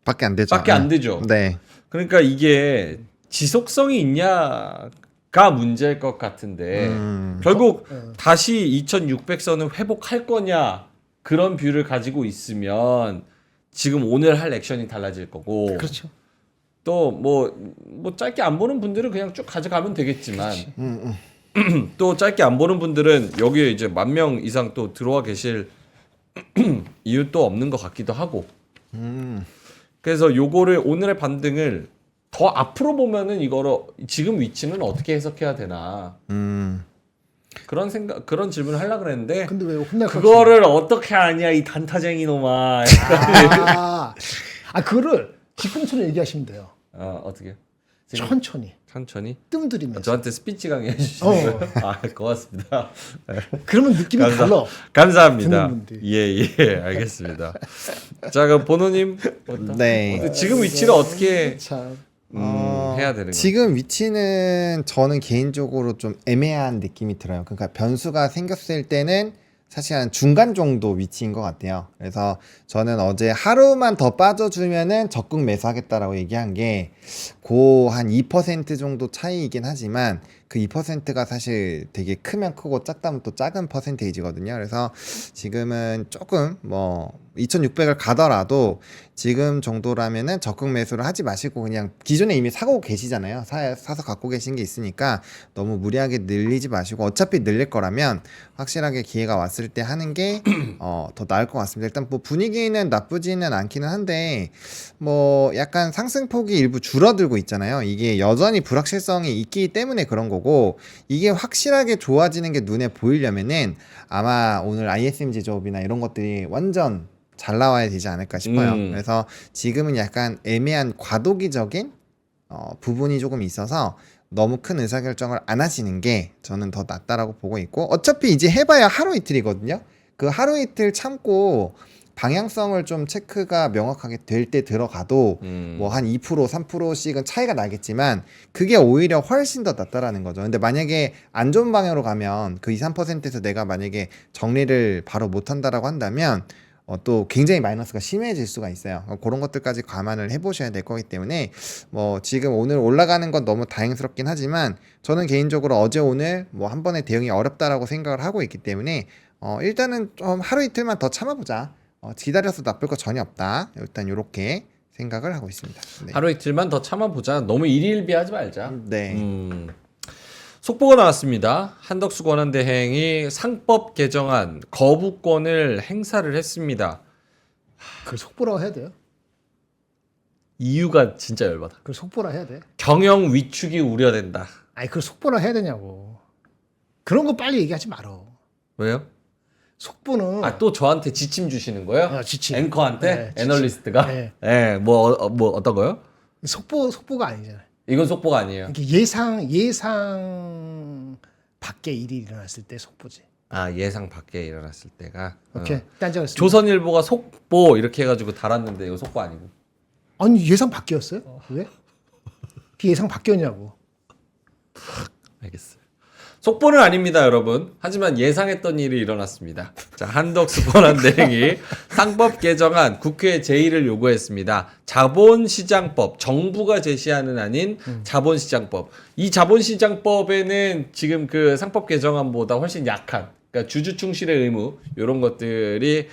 밖에 안 되죠. 밖에 안 되죠. 네. 그러니까 이게 지속성이 있냐가 문제일 것 같은데 결국 다시 2600선을 회복할 거냐 그런 뷰를 가지고 있으면 지금 오늘 할 액션이 달라질 거고 그렇죠. 또 뭐 짧게 안 보는 분들은 그냥 쭉 가져가면 되겠지만 또 짧게 안 보는 분들은 여기에 이제 10,000명 이상 또 들어와 계실 이유 또 없는 것 같기도 하고 그래서 요거를 오늘의 반등을 더 앞으로 보면은 이거를 지금 위치는 어떻게 해석해야 되나 그런 생각 그런 질문을 하려고 그랬는데 근데 왜 혼날 것 그거를 어떻게 하냐 이 단타쟁이 놈아 그거를 지금처럼 얘기하시면 돼요. 어떻게요? 지금 천천히 천천히 뜸들이면서. 저한테 스피치 강의 해주시는 거예요? 아 고맙습니다. 그러면 느낌이 달라. 감사합니다. 듣는 분들이. 예 알겠습니다. 자 그럼 보노님 네. 지금 위치를 어떻게 참. 해야 되는 거예요? 지금 위치는 저는 개인적으로 좀 애매한 느낌이 들어요. 그러니까 변수가 생겼을 때는 사실 한 중간 정도 위치인 것 같아요. 그래서 저는 어제 하루만 더 빠져주면은 적극 매수하겠다라고 얘기한 게 고 한 2% 정도 차이이긴 하지만 그 2%가 사실 되게 크면 크고 작다면 또 작은 퍼센테이지거든요. 그래서 지금은 조금 뭐 2600을 가더라도 지금 정도라면은 적극 매수를 하지 마시고 그냥 기존에 이미 사고 계시잖아요. 사서 갖고 계신 게 있으니까 너무 무리하게 늘리지 마시고 어차피 늘릴 거라면 확실하게 기회가 왔을 때 하는 게 더 나을 것 같습니다. 일단 뭐 분위기는 나쁘지는 않기는 한데 뭐 약간 상승폭이 일부 줄어들고 있잖아요. 이게 여전히 불확실성이 있기 때문에 그런 거고 이게 확실하게 좋아지는 게 눈에 보이려면은 아마 오늘 ISM 제조업이나 이런 것들이 완전 잘 나와야 되지 않을까 싶어요. 그래서 지금은 약간 애매한 과도기적인 부분이 조금 있어서 너무 큰 의사결정을 안 하시는 게 저는 더 낫다라고 보고 있고 어차피 이제 해봐야 하루 이틀이거든요. 그 하루 이틀 참고 방향성을 좀 체크가 명확하게 될 때 들어가도 뭐 한 2% 3%씩은 차이가 나겠지만 그게 오히려 훨씬 더 낫다라는 거죠. 근데 만약에 안 좋은 방향으로 가면 그 2, 3%에서 내가 만약에 정리를 바로 못 한다라고 한다면 또 굉장히 마이너스가 심해질 수가 있어요. 그런 것들까지 감안을 해보셔야 될 거기 때문에 뭐 지금 오늘 올라가는 건 너무 다행스럽긴 하지만 저는 개인적으로 어제 오늘 뭐 한 번에 대응이 어렵다라고 생각을 하고 있기 때문에 일단은 좀 하루 이틀만 더 참아보자. 기다려서 나쁠 거 전혀 없다. 일단 이렇게 생각을 하고 있습니다. 네. 하루 이틀만 더 참아보자. 너무 일희일비하지 말자. 네. 속보가 나왔습니다. 한덕수 권한대행이 상법 개정안 거부권을 행사를 했습니다. 그걸 속보라고 해야 돼요? 이유가 진짜 열받아. 그걸 속보라 해야 돼? 경영 위축이 우려된다. 아니 그걸 속보라 해야 되냐고. 그런 거 빨리 얘기하지 말어. 왜요? 속보는 또 저한테 지침 주시는 거예요? 지침. 앵커한테? 네, 지침. 애널리스트가? 네. 뭐 어떤 거요? 속보가 아니잖아요. 이건 속보가 아니에요. 이게 예상 밖의 일이 일어났을 때 속보지. 아, 예상 밖에 일어났을 때가. 오케이. 딴적했습니다. 조선일보가 속보 이렇게 해가지고 달았는데 이거 속보 아니고. 아니 예상 밖이었어요? 왜? 그게 예상 밖이었냐고. 알겠어요. 속보는 아닙니다, 여러분. 하지만 예상했던 일이 일어났습니다. 자, 한덕수 권한대행이 상법 개정안 국회 제의를 요구했습니다. 자본시장법, 정부가 제시하는 안인 자본시장법. 이 자본시장법에는 지금 그 상법 개정안보다 훨씬 약한, 그러니까 주주 충실의 의무 이런 것들이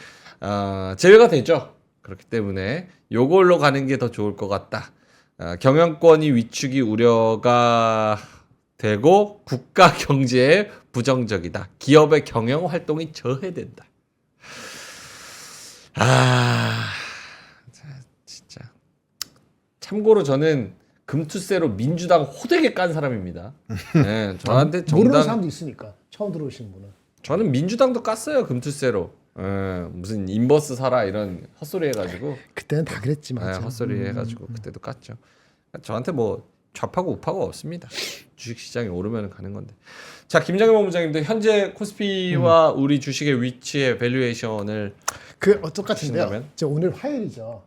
제외가 되죠. 그렇기 때문에 요걸로 가는 게 더 좋을 것 같다. 경영권이 위축이 우려가 되고 국가 경제에 부정적이다. 기업의 경영 활동이 저해된다. 진짜. 참고로 저는 금투세로 민주당 호되게 깐 사람입니다. 네, 저한테 모르는 정당 사람도 있으니까 처음 들어오신 분은. 저는 민주당도 깠어요, 금투세로. 무슨 인버스 사라 이런 헛소리 해가지고. 그때는 다 그랬지만. 네, 헛소리 해가지고 그때도 깠죠. 저한테 뭐 좌파고 우파고 없습니다. 주식시장이 오르면 가는 건데. 자, 김정일 본부장님도 현재 코스피와 우리 주식의 위치의 밸류에이션을 똑같은데요. 주신다면? 저 오늘 화요일이죠.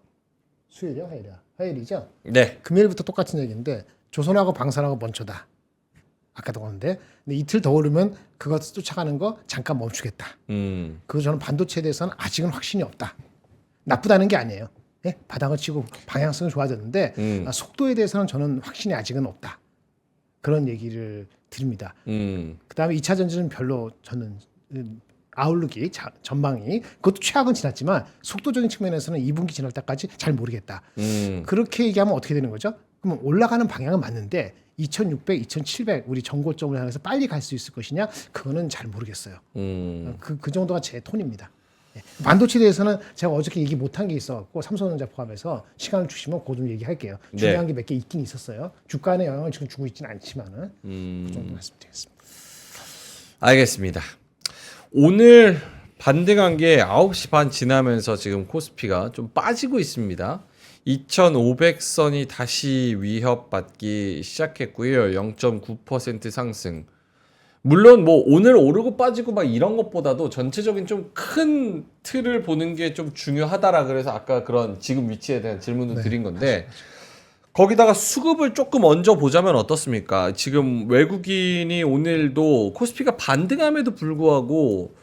수요일이야, 화요일이야. 화요일이죠. 네. 금요일부터 똑같은 얘기인데 조선하고 방산하고 먼저다. 아까도 그런데 근데 이틀 더 오르면 그것 쫓아가는 거 잠깐 멈추겠다. 그거 저는 반도체에 대해서는 아직은 확신이 없다. 나쁘다는 게 아니에요. 예? 바닥을 치고 방향성은 좋아졌는데 속도에 대해서는 저는 확신이 아직은 없다. 그런 얘기를 드립니다. 그다음에 2차 전지는 별로 저는 아웃룩이 전망이 그것도 최악은 지났지만 속도적인 측면에서는 2분기 지날 때까지 잘 모르겠다. 그렇게 얘기하면 어떻게 되는 거죠? 그럼 올라가는 방향은 맞는데 2600, 2700 우리 정고점을 향해서 빨리 갈 수 있을 것이냐? 그거는 잘 모르겠어요. 그 정도가 제 톤입니다. 예. 반도체에 대해서는 제가 어저께 얘기 못한 게 있어갖고 삼성전자 포함해서 시간을 주시면 그 좀 얘기할게요. 중요한 게 몇 개 있긴 있었어요. 주가에 영향을 지금 주고 있지는 않지만은 그 정도 말씀드리겠습니다. 알겠습니다. 오늘 반등한 게 9시 반 지나면서 지금 코스피가 좀 빠지고 있습니다. 2500선이 다시 위협받기 시작했고요. 0.9% 상승. 물론 뭐 오늘 오르고 빠지고 막 이런 것보다도 전체적인 좀 큰 틀을 보는 게 좀 중요하다라 그래서 아까 그런 지금 위치에 대한 질문을 드린 건데 거기다가 수급을 조금 얹어 보자면 어떻습니까? 지금 외국인이 오늘도 코스피가 반등함에도 불구하고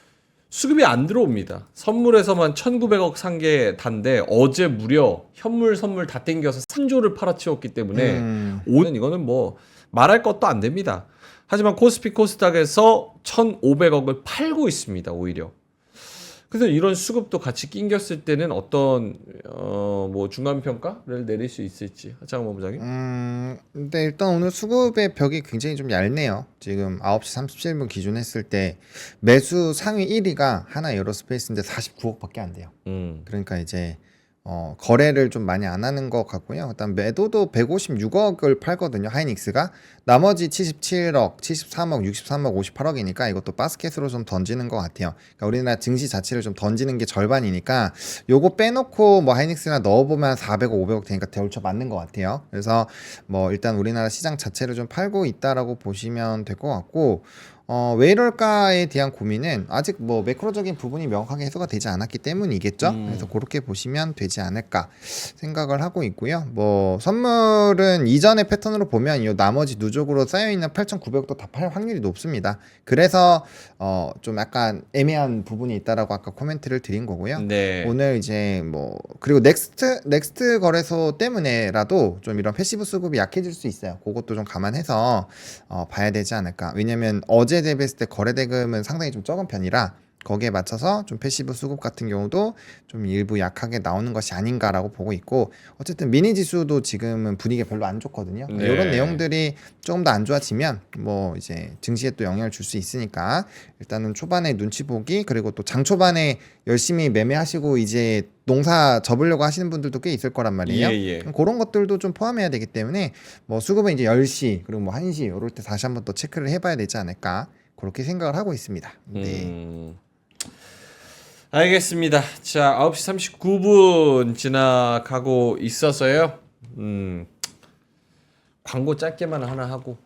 수급이 안 들어옵니다. 선물에서만 1,900억 산 게 단데 어제 무려 현물 선물 다 땡겨서 3조를 팔아치웠기 때문에 오늘 이거는 뭐 말할 것도 안 됩니다. 하지만 코스피 코스닥에서 1,500억을 팔고 있습니다. 오히려. 그래서 이런 수급도 같이 낑겼을 때는 어떤 뭐 중간 평가를 내릴 수 있을지 하창원 본부장님. 근데 일단 오늘 수급의 벽이 굉장히 좀 얇네요. 지금 9시 37분 기준 했을 때 매수 상위 1위가 하나 에어로스페이스인데 49억밖에 안 돼요. 그러니까 이제 거래를 좀 많이 안 하는 것 같고요. 일단 매도도 156억을 팔거든요. 하이닉스가. 나머지 77억, 73억, 63억, 58억이니까 이것도 바스켓으로 좀 던지는 것 같아요. 그러니까 우리나라 증시 자체를 좀 던지는 게 절반이니까 요거 빼놓고 뭐 하이닉스나 넣어보면 400억, 500억 되니까 대울쳐 맞는 것 같아요. 그래서 뭐 일단 우리나라 시장 자체를 좀 팔고 있다라고 보시면 될 것 같고 왜 이럴까에 대한 고민은 아직 뭐 매크로적인 부분이 명확하게 해소가 되지 않았기 때문이겠죠. 그래서 그렇게 보시면 되지 않을까 생각을 하고 있고요. 뭐 선물은 이전의 패턴으로 보면 이 나머지 누적으로 쌓여있는 8,900억도 다 팔 확률이 높습니다. 그래서 좀 약간 애매한 부분이 있다라고 아까 코멘트를 드린 거고요. 네. 오늘 이제 뭐 그리고 넥스트 거래소 때문에라도 좀 이런 패시브 수급이 약해질 수 있어요. 그것도 좀 감안해서 봐야 되지 않을까. 왜냐면 어제 대비했을 때 거래 대금은 상당히 좀 적은 편이라 거기에 맞춰서 좀 패시브 수급 같은 경우도 좀 일부 약하게 나오는 것이 아닌가라고 보고 있고 어쨌든 미니 지수도 지금은 분위기가 별로 안 좋거든요. 네. 이런 내용들이 조금 더 안 좋아지면 뭐 이제 증시에 또 영향을 줄 수 있으니까 일단은 초반에 눈치 보기 그리고 또 장 초반에 열심히 매매하시고 이제 농사 접으려고 하시는 분들도 꽤 있을 거란 말이에요. 예. 그런 것들도 좀 포함해야 되기 때문에 뭐 수급은 이제 10시 그리고 뭐 1시 이럴 때 다시 한번 또 체크를 해봐야 되지 않을까 그렇게 생각을 하고 있습니다. 네. 알겠습니다. 자, 9시 39분 지나가고 있어서요. 광고 짧게만 하나 하고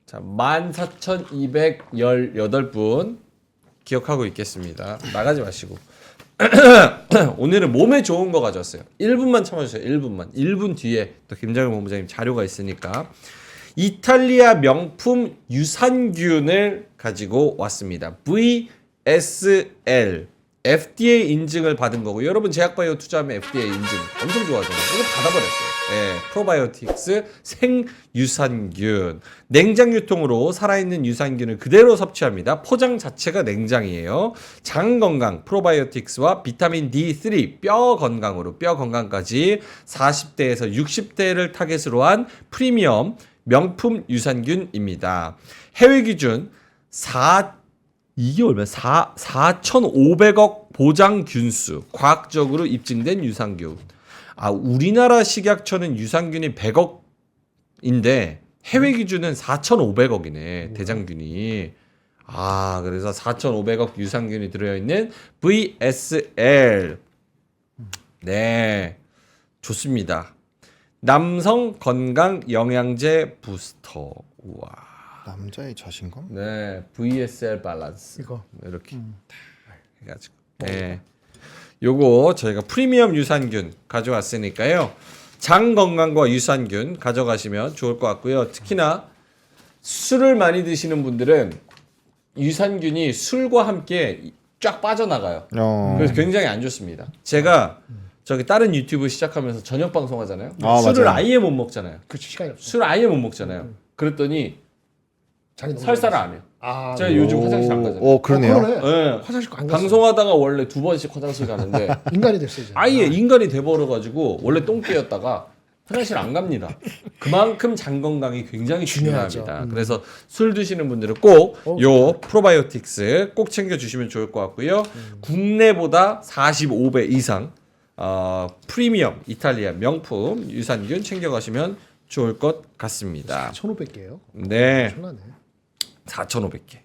자 14,218분 기억하고 있겠습니다. 나가지 마시고 오늘은 몸에 좋은 거 가져왔어요. 1분만 참아주세요. 1분만. 1분 뒤에 또 김장일 본부장님 자료가 있으니까 이탈리아 명품 유산균을 가지고 왔습니다. VSL FDA 인증을 받은 거고 여러분 제약바이오 투자하면 FDA 인증 엄청 좋아하잖아요. 이거 받아버렸어요. 예, 프로바이오틱스 생유산균 냉장 유통으로 살아있는 유산균을 그대로 섭취합니다. 포장 자체가 냉장이에요. 장 건강 프로바이오틱스와 비타민 D3 뼈 건강으로 뼈 건강까지 40대에서 60대를 타겟으로 한 프리미엄 명품 유산균입니다. 해외 기준 이게 얼마야? 4,500억 보장 균수 과학적으로 입증된 유산균. 우리나라 식약처는 유산균이 100억인데 해외 기준은 4,500억이네. 대장균이. 그래서 4,500억 유산균이 들어있는 VSL. 네. 좋습니다. 남성 건강 영양제 부스터. 우와. 남자의 자신감? 네, VSL 밸런스 이거 이렇게 해가지고 네, 요거 저희가 프리미엄 유산균 가져왔으니까요. 장 건강과 유산균 가져가시면 좋을 것 같고요. 특히나 술을 많이 드시는 분들은 유산균이 술과 함께 쫙 빠져나가요. 그래서 굉장히 안 좋습니다. 제가 저기 다른 유튜브 시작하면서 저녁 방송하잖아요. 술을 맞아요. 아예 못 먹잖아요. 그렇죠. 시간이 없어. 술 아예 못 먹잖아요. 그랬더니 설사를 안 해요. 제가 요즘 화장실 안 가잖아요. 그러네요. 네. 화장실 안 갔어. 방송하다가 원래 2번씩 화장실 가는데 인간이 됐어요. 이제. 아예 인간이 돼버려가지고 원래 똥개였다가 화장실 안 갑니다. 그만큼 장 건강이 굉장히 중요하죠. 중요합니다. 그래서 술 드시는 분들은 꼭 요 프로바이오틱스 꼭 챙겨주시면 좋을 것 같고요. 국내보다 45배 이상 프리미엄 이탈리아 명품 유산균 챙겨가시면 좋을 것 같습니다. 1,500개예요. 네. 엄청나네. 4,500개.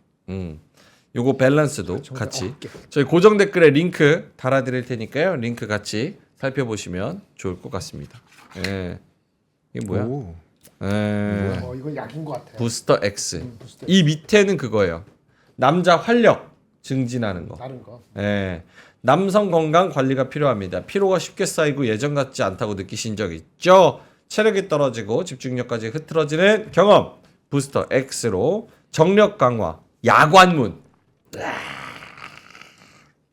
요거 밸런스도 같이 1,500개. 저희 고정 댓글에 링크 달아드릴 테니까요. 링크 같이 살펴보시면 좋을 것 같습니다. 예. 이게 뭐야? 예. 이거 약인 것 같아요. 부스터 X. 부스터 이 밑에는 그거예요. 남자 활력 증진하는 거. 다른 거. 예. 남성 건강 관리가 필요합니다. 피로가 쉽게 쌓이고 예전 같지 않다고 느끼신 적 있죠? 체력이 떨어지고 집중력까지 흐트러지는 경험. 부스터 X로 정력 강화, 야관문.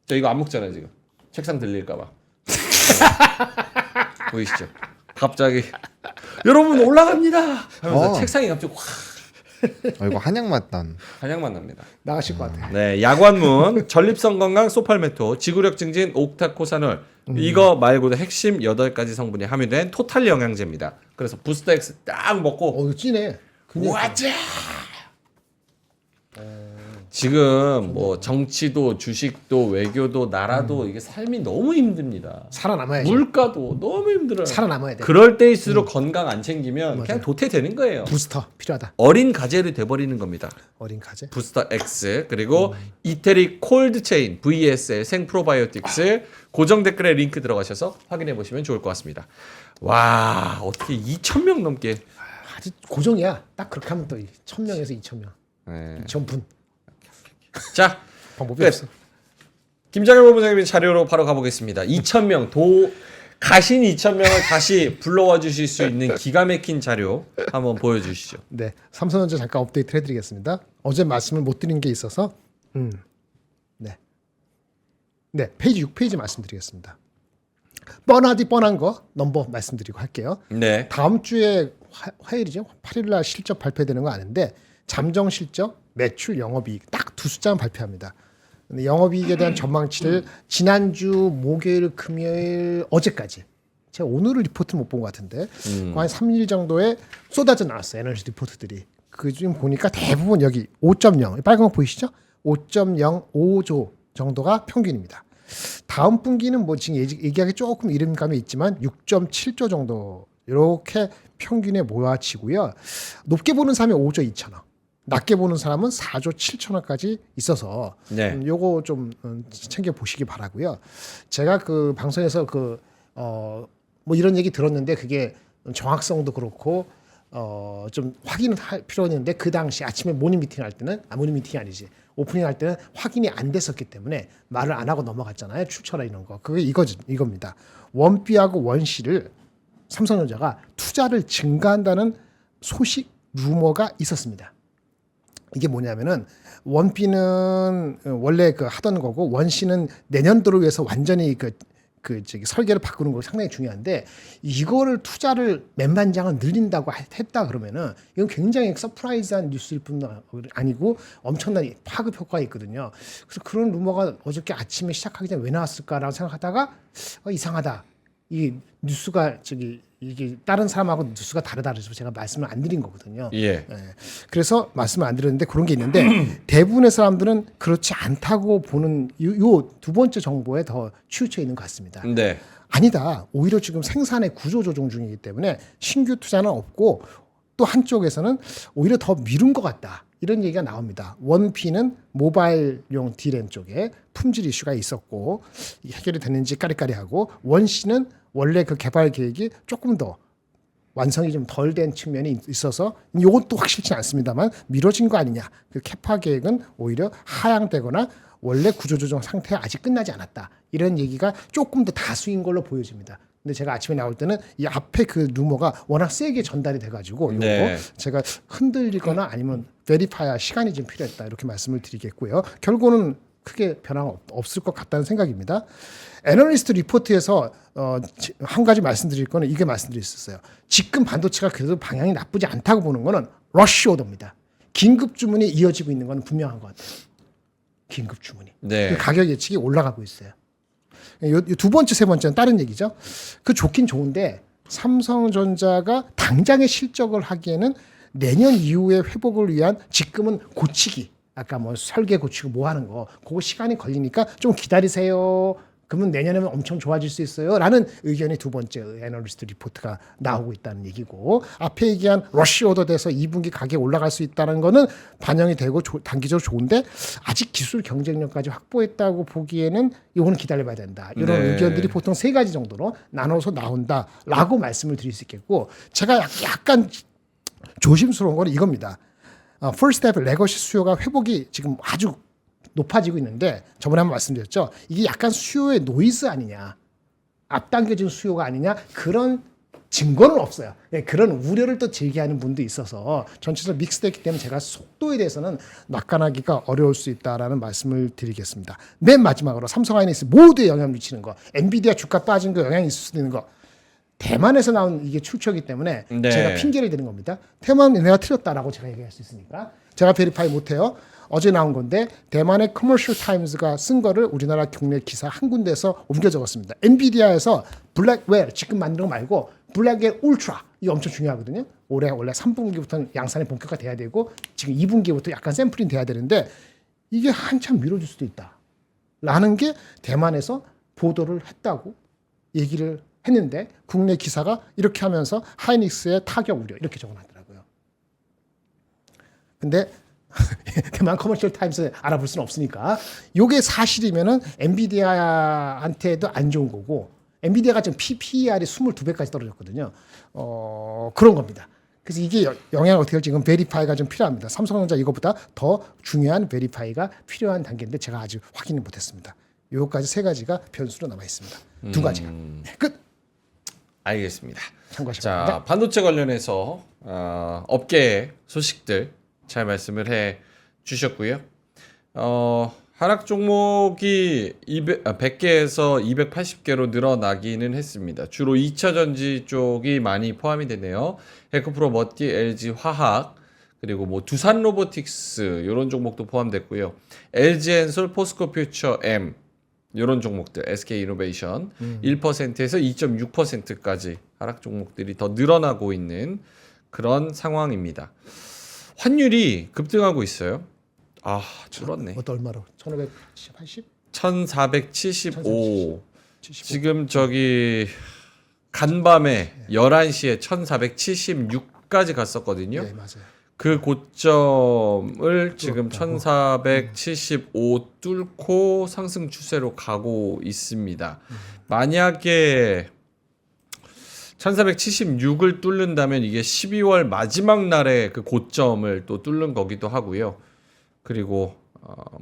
저 이거 안 먹잖아요 지금. 책상 들릴까봐. 보이시죠? 갑자기 여러분 올라갑니다 하면서 책상이 갑자기 확 이거 한약 맛단. 한약만 납니다. 나가실 것 같아요. 네, 야관문, 전립선 건강 소팔메토, 지구력 증진 옥타코사놀 이거 말고도 핵심 8가지 성분이 함유된 토탈 영양제입니다. 그래서 부스터 X 딱 먹고 이거 찐해. 그냥 와자. 지금 뭐 정치도 주식도 외교도 나라도 이게 삶이 너무 힘듭니다. 살아남아야지. 물가도 너무 힘들어요. 살아남아야 돼. 그럴 때일수록 건강 안 챙기면 그냥 도태되는 거예요. 부스터 필요하다. 어린 가젤이 돼버리는 겁니다. 어린 가재. 부스터 X 그리고 이태리 콜드 체인 VSL 생 프로바이오틱스 고정 댓글에 링크 들어가셔서 확인해 보시면 좋을 것 같습니다. 와 어떻게 2,000명 넘게 아주 고정이야. 딱 그렇게 하면 또 1,000명에서 2,000명. 네. 2,000분. 자 방법이 끝. 없어. 김장일 본부장님의 자료로 바로 가보겠습니다. 2,000명 가신 2,000명을 다시 불러와 주실 수 있는 기가 막힌 자료 한번 보여주시죠. 네, 삼성전자 잠깐 업데이트를 해드리겠습니다. 어제 말씀을 못 드린 게 있어서, 네, 페이지 6페이지 말씀드리겠습니다. 뻔한 거 넘버 말씀드리고 할게요. 네. 다음 주에 화요일이죠. 8일날 실적 발표되는 거 아는데 잠정 실적, 매출, 영업이익 딱 두 숫자만 발표합니다. 근데 영업이익에 대한 전망치를 지난주 목요일, 금요일, 어제까지 제가 오늘은 리포트를 못 본 것 같은데 한 3일 정도에 쏟아져 나왔어요. 에너지 리포트들이. 그중 보니까 대부분 여기 5.0 빨간 거 보이시죠? 5.05조 정도가 평균입니다. 다음 분기는 뭐 지금 얘기하기 조금 이름감이 있지만 6.7조 정도 이렇게 평균에 모아지고요. 높게 보는 사람이 5조 2천억. 낮게 보는 사람은 4조 7천억까지 있어서 네. 요거 좀 챙겨 보시기 바라고요. 제가 그 방송에서 뭐 이런 얘기 들었는데 그게 정확성도 그렇고 좀 확인을 할 필요가 있는데 그 당시 아침에 모닝 미팅 할 때는 모닝 미팅이 아니지 오프닝 할 때는 확인이 안 됐었기 때문에 말을 안 하고 넘어갔잖아요. 출처라 이런 거. 그게 이겁니다. 원B하고 원C를 삼성전자가 투자를 증가한다는 소식 루머가 있었습니다. 이게 뭐냐면은 원B는 원래 하던 거고 원C는 내년도를 위해서 완전히 설계를 바꾸는 거 상당히 중요한데 이거를 투자를 몇만 장을 늘린다고 했다 그러면은 이건 굉장히 서프라이즈한 뉴스일 뿐 아니고 엄청난 파급 효과가 있거든요. 그래서 그런 루머가 어저께 아침에 시작하기 전에 왜 나왔을까라고 생각하다가 이상하다. 이 뉴스가 이게 다른 사람하고 뉴스가 다르다 그래서 제가 말씀을 안 드린 거거든요. 예. 그래서 말씀을 안 드렸는데 그런 게 있는데 대부분의 사람들은 그렇지 않다고 보는 요 두 번째 정보에 더 치우쳐 있는 것 같습니다. 네. 아니다. 오히려 지금 생산의 구조 조정 중이기 때문에 신규 투자는 없고 또 한쪽에서는 오히려 더 미룬 것 같다. 이런 얘기가 나옵니다. 원P는 모바일용 D램 쪽에 품질 이슈가 있었고 해결이 됐는지 까리까리하고 원C는 원래 그 개발 계획이 조금 더 완성이 좀 덜 된 측면이 있어서 이건 또 확실치 않습니다만 미뤄진 거 아니냐. 그 캐파 계획은 오히려 하향되거나 원래 구조조정 상태가 아직 끝나지 않았다. 이런 얘기가 조금 더 다수인 걸로 보여집니다. 근데 제가 아침에 나올 때는 이 앞에 그 루머가 워낙 세게 전달이 돼가지고 이거 네. 제가 흔들리거나 아니면 베리파이할 시간이 좀 필요했다 이렇게 말씀을 드리겠고요. 결국은 크게 변화가 없을 것 같다는 생각입니다. 애널리스트 리포트에서 한 가지 말씀드릴 거는 이게 말씀드렸었어요. 지금 반도체가 그래도 방향이 나쁘지 않다고 보는 거는 러쉬 오더입니다. 긴급 주문이 이어지고 있는 건 분명한 것 같아요. 긴급 주문이. 네. 그 가격 예측이 올라가고 있어요. 두 번째, 세 번째는 다른 얘기죠. 그 좋긴 좋은데 삼성전자가 당장의 실적을 하기에는 내년 이후의 회복을 위한 지금은 고치기. 아까 뭐 설계 고치고 뭐 하는 거 그거 시간이 걸리니까 좀 기다리세요. 그러면 내년에는 엄청 좋아질 수 있어요. 라는 의견이 두 번째 애널리스트 리포트가 나오고 있다는 얘기고 앞에 얘기한 러쉬 오더 돼서 2분기 가격 올라갈 수 있다는 거는 반영이 되고 단기적으로 좋은데 아직 기술 경쟁력까지 확보했다고 보기에는 이거는 기다려봐야 된다. 이런 네. 의견들이 보통 세 가지 정도로 나눠서 나온다라고 말씀을 드릴 수 있겠고 제가 약간 조심스러운 건 이겁니다. First step 레거시 수요가 회복이 지금 아주 높아지고 있는데 저번에 한번 말씀드렸죠. 이게 약간 수요의 노이즈 아니냐. 앞당겨진 수요가 아니냐. 그런 증거는 없어요. 그런 우려를 또 제기하는 분도 있어서 전체적으로 믹스됐기 때문에 제가 속도에 대해서는 낙관하기가 어려울 수 있다라는 말씀을 드리겠습니다. 맨 마지막으로 삼성 하이닉스 모두에 영향을 미치는 거. 엔비디아 주가 빠진 거 영향이 있을 수도 있는 거. 대만에서 나온 이게 출처이기 때문에 네. 제가 핑계를 드는 겁니다. 대만은 내가 틀렸다라고 제가 얘기할 수 있으니까 제가 베리파이 못해요. 어제 나온 건데 대만의 커머셜 타임즈가 쓴 거를 우리나라 국내 기사 한 군데에서 옮겨 적었습니다. 엔비디아에서 블랙웰 지금 만든 거 말고 블랙웰 울트라 이거 엄청 중요하거든요. 올해 원래 3분기부터는 양산이 본격화돼야 되고 지금 2분기부터 약간 샘플링 돼야 되는데 이게 한참 미뤄질 수도 있다. 라는 게 대만에서 보도를 했다고 얘기를 했는데 국내 기사가 이렇게 하면서 하이닉스의 타격 우려 이렇게 적어놨더라고요. 근데 대만 커머셜 타임스 알아볼 수는 없으니까 이게 사실이면은 엔비디아한테도 안 좋은 거고 엔비디아가 지금 PER이 22배까지 떨어졌거든요. 그런 겁니다. 그래서 이게 영향을 어떻게 할지 지금 베리파이가 좀 필요합니다. 삼성전자 이것보다 더 중요한 베리파이가 필요한 단계인데 제가 아직 확인을 못했습니다. 요까지 세 가지가 변수로 남아 있습니다. 두 가지가 끝. 알겠습니다. 참고하시기 자, 바랍니다. 반도체 관련해서 업계 소식들 잘 말씀을 해 주셨고요. 하락 종목이 100개에서 280개로 늘어나기는 했습니다. 주로 2차 전지 쪽이 많이 포함이 되네요. 헬코프로, 머티, LG 화학, 그리고 뭐 두산 로보틱스 이런 종목도 포함됐고요. LG엔솔, 포스코 퓨처 M 이런 종목들, SK 이노베이션 1%에서 2.6%까지 하락 종목들이 더 늘어나고 있는 그런 상황입니다. 환율이 급등하고 있어요. 아, 줄었네. 얼마로? 1580? 1475. 75. 지금 저기 간밤에 11시에 1476까지 갔었거든요. 네, 맞아요. 그 고점을 지금 뚫었다고. 1475 뚫고 상승 추세로 가고 있습니다. 만약에 1476을 뚫는다면 이게 12월 마지막 날에 그 고점을 또 뚫는 거기도 하고요. 그리고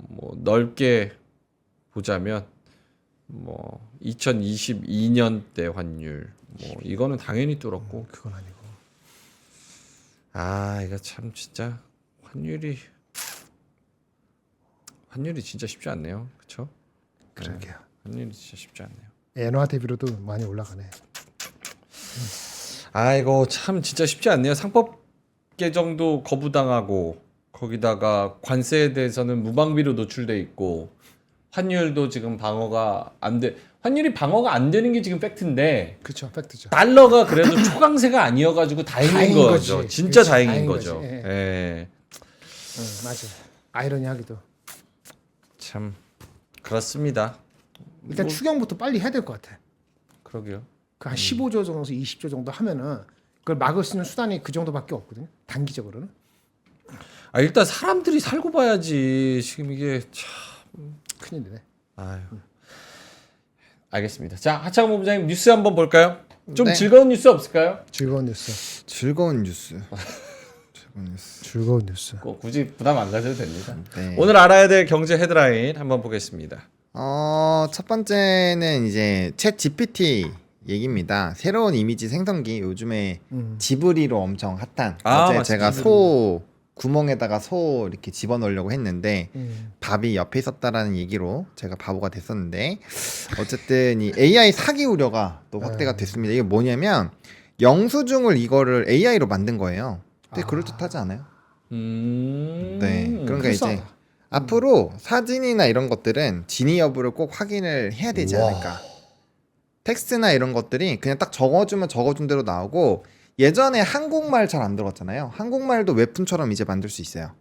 뭐 넓게 보자면 뭐 2022년대 환율 뭐 이거는 당연히 뚫었고 그건 아니고. 이거 참 진짜 환율이 진짜 쉽지 않네요. 그렇죠? 그러게요. 환율이 진짜 쉽지 않네요. 엔화 대비로도 많이 올라가네. 이거 참 진짜 쉽지 않네요. 상법 개정도 거부당하고 거기다가 관세에 대해서는 무방비로 노출돼 있고 환율도 지금 환율이 방어가 안 되는 게 지금 팩트인데 그렇죠, 팩트죠. 달러가 그래도 초강세가 아니어가지고 다행인 다행인 거죠. 거지. 진짜 그렇지, 다행인 다행인 거죠. 거지. 예. 예. 맞아. 아이러니하기도. 참 그렇습니다. 일단 추경부터 빨리 해야 될 것 같아. 그러게요. 그 한 15조 정도에서 20조 정도 하면은 그걸 막을 수 있는 수단이 그 정도밖에 없거든요. 단기적으로는. 일단 사람들이 살고 봐야지. 지금 이게 참. 큰일이네. 아유. 알겠습니다. 자, 하창 본부장님 뉴스 한번 볼까요? 좀 네. 즐거운 뉴스 없을까요? 즐거운 뉴스. 즐거운 뉴스. 즐거운 뉴스. 굳이 부담 안 가셔도 됩니다. 네. 오늘 알아야 될 경제 헤드라인 한번 보겠습니다. 첫 번째는 이제 챗 GPT 얘기입니다. 새로운 이미지 생성기 요즘에 지브리로 엄청 핫한. 어제 맞습니다. 제가 소 구멍에다가 소 이렇게 집어넣으려고 했는데 밥이 옆에 있었다라는 얘기로 제가 바보가 됐었는데 어쨌든 이 AI 사기 우려가 또 확대가 됐습니다. 이게 뭐냐면 영수증을 이거를 AI로 만든 거예요. 근데 그럴듯하지 않아요? 네. 그러니까 이제 그래서 앞으로 사진이나 이런 것들은 진위 여부를 꼭 확인을 해야 되지 우와. 않을까. 텍스트나 이런 것들이 그냥 딱 적어주면 적어준 대로 나오고 예전에 한국말 잘 안 들어갔잖아요. 한국말도 웹툰처럼 이제 만들 수 있어요.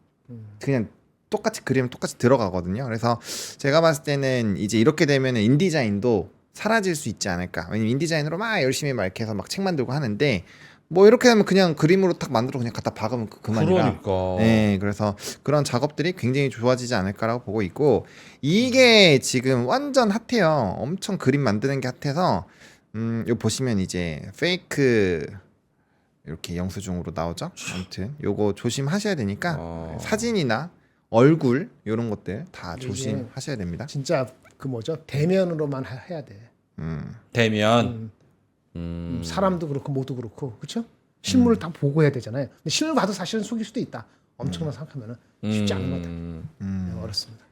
그냥 똑같이 그리면 똑같이 들어가거든요. 그래서 제가 봤을 때는 이제 이렇게 되면 인디자인도 사라질 수 있지 않을까. 왜냐면 인디자인으로 막 열심히 막 이렇게 해서 막 책 만들고 하는데 뭐 이렇게 하면 그냥 그림으로 딱 만들어 그냥 갖다 박으면 그만이라. 그러니까. 네, 그래서 그런 작업들이 굉장히 좋아지지 않을까라고 보고 있고 이게 지금 완전 핫해요. 엄청 그림 만드는 게 핫해서 요 보시면 이제 페이크 이렇게 영수증으로 나오죠. 아무튼 요거 조심하셔야 되니까 사진이나 얼굴 이런 것들 다 이게 조심하셔야 됩니다. 진짜 그 뭐죠? 대면으로만 해야 돼. 대면. 사람도 그렇고 모두 그렇고 그렇죠? 실물을 다 보고 해야 되잖아요. 근데 실물 봐도 사실은 속일 수도 있다. 엄청나 생각하면은 쉽지 않은 것 같아요. 네, 어렵습니다.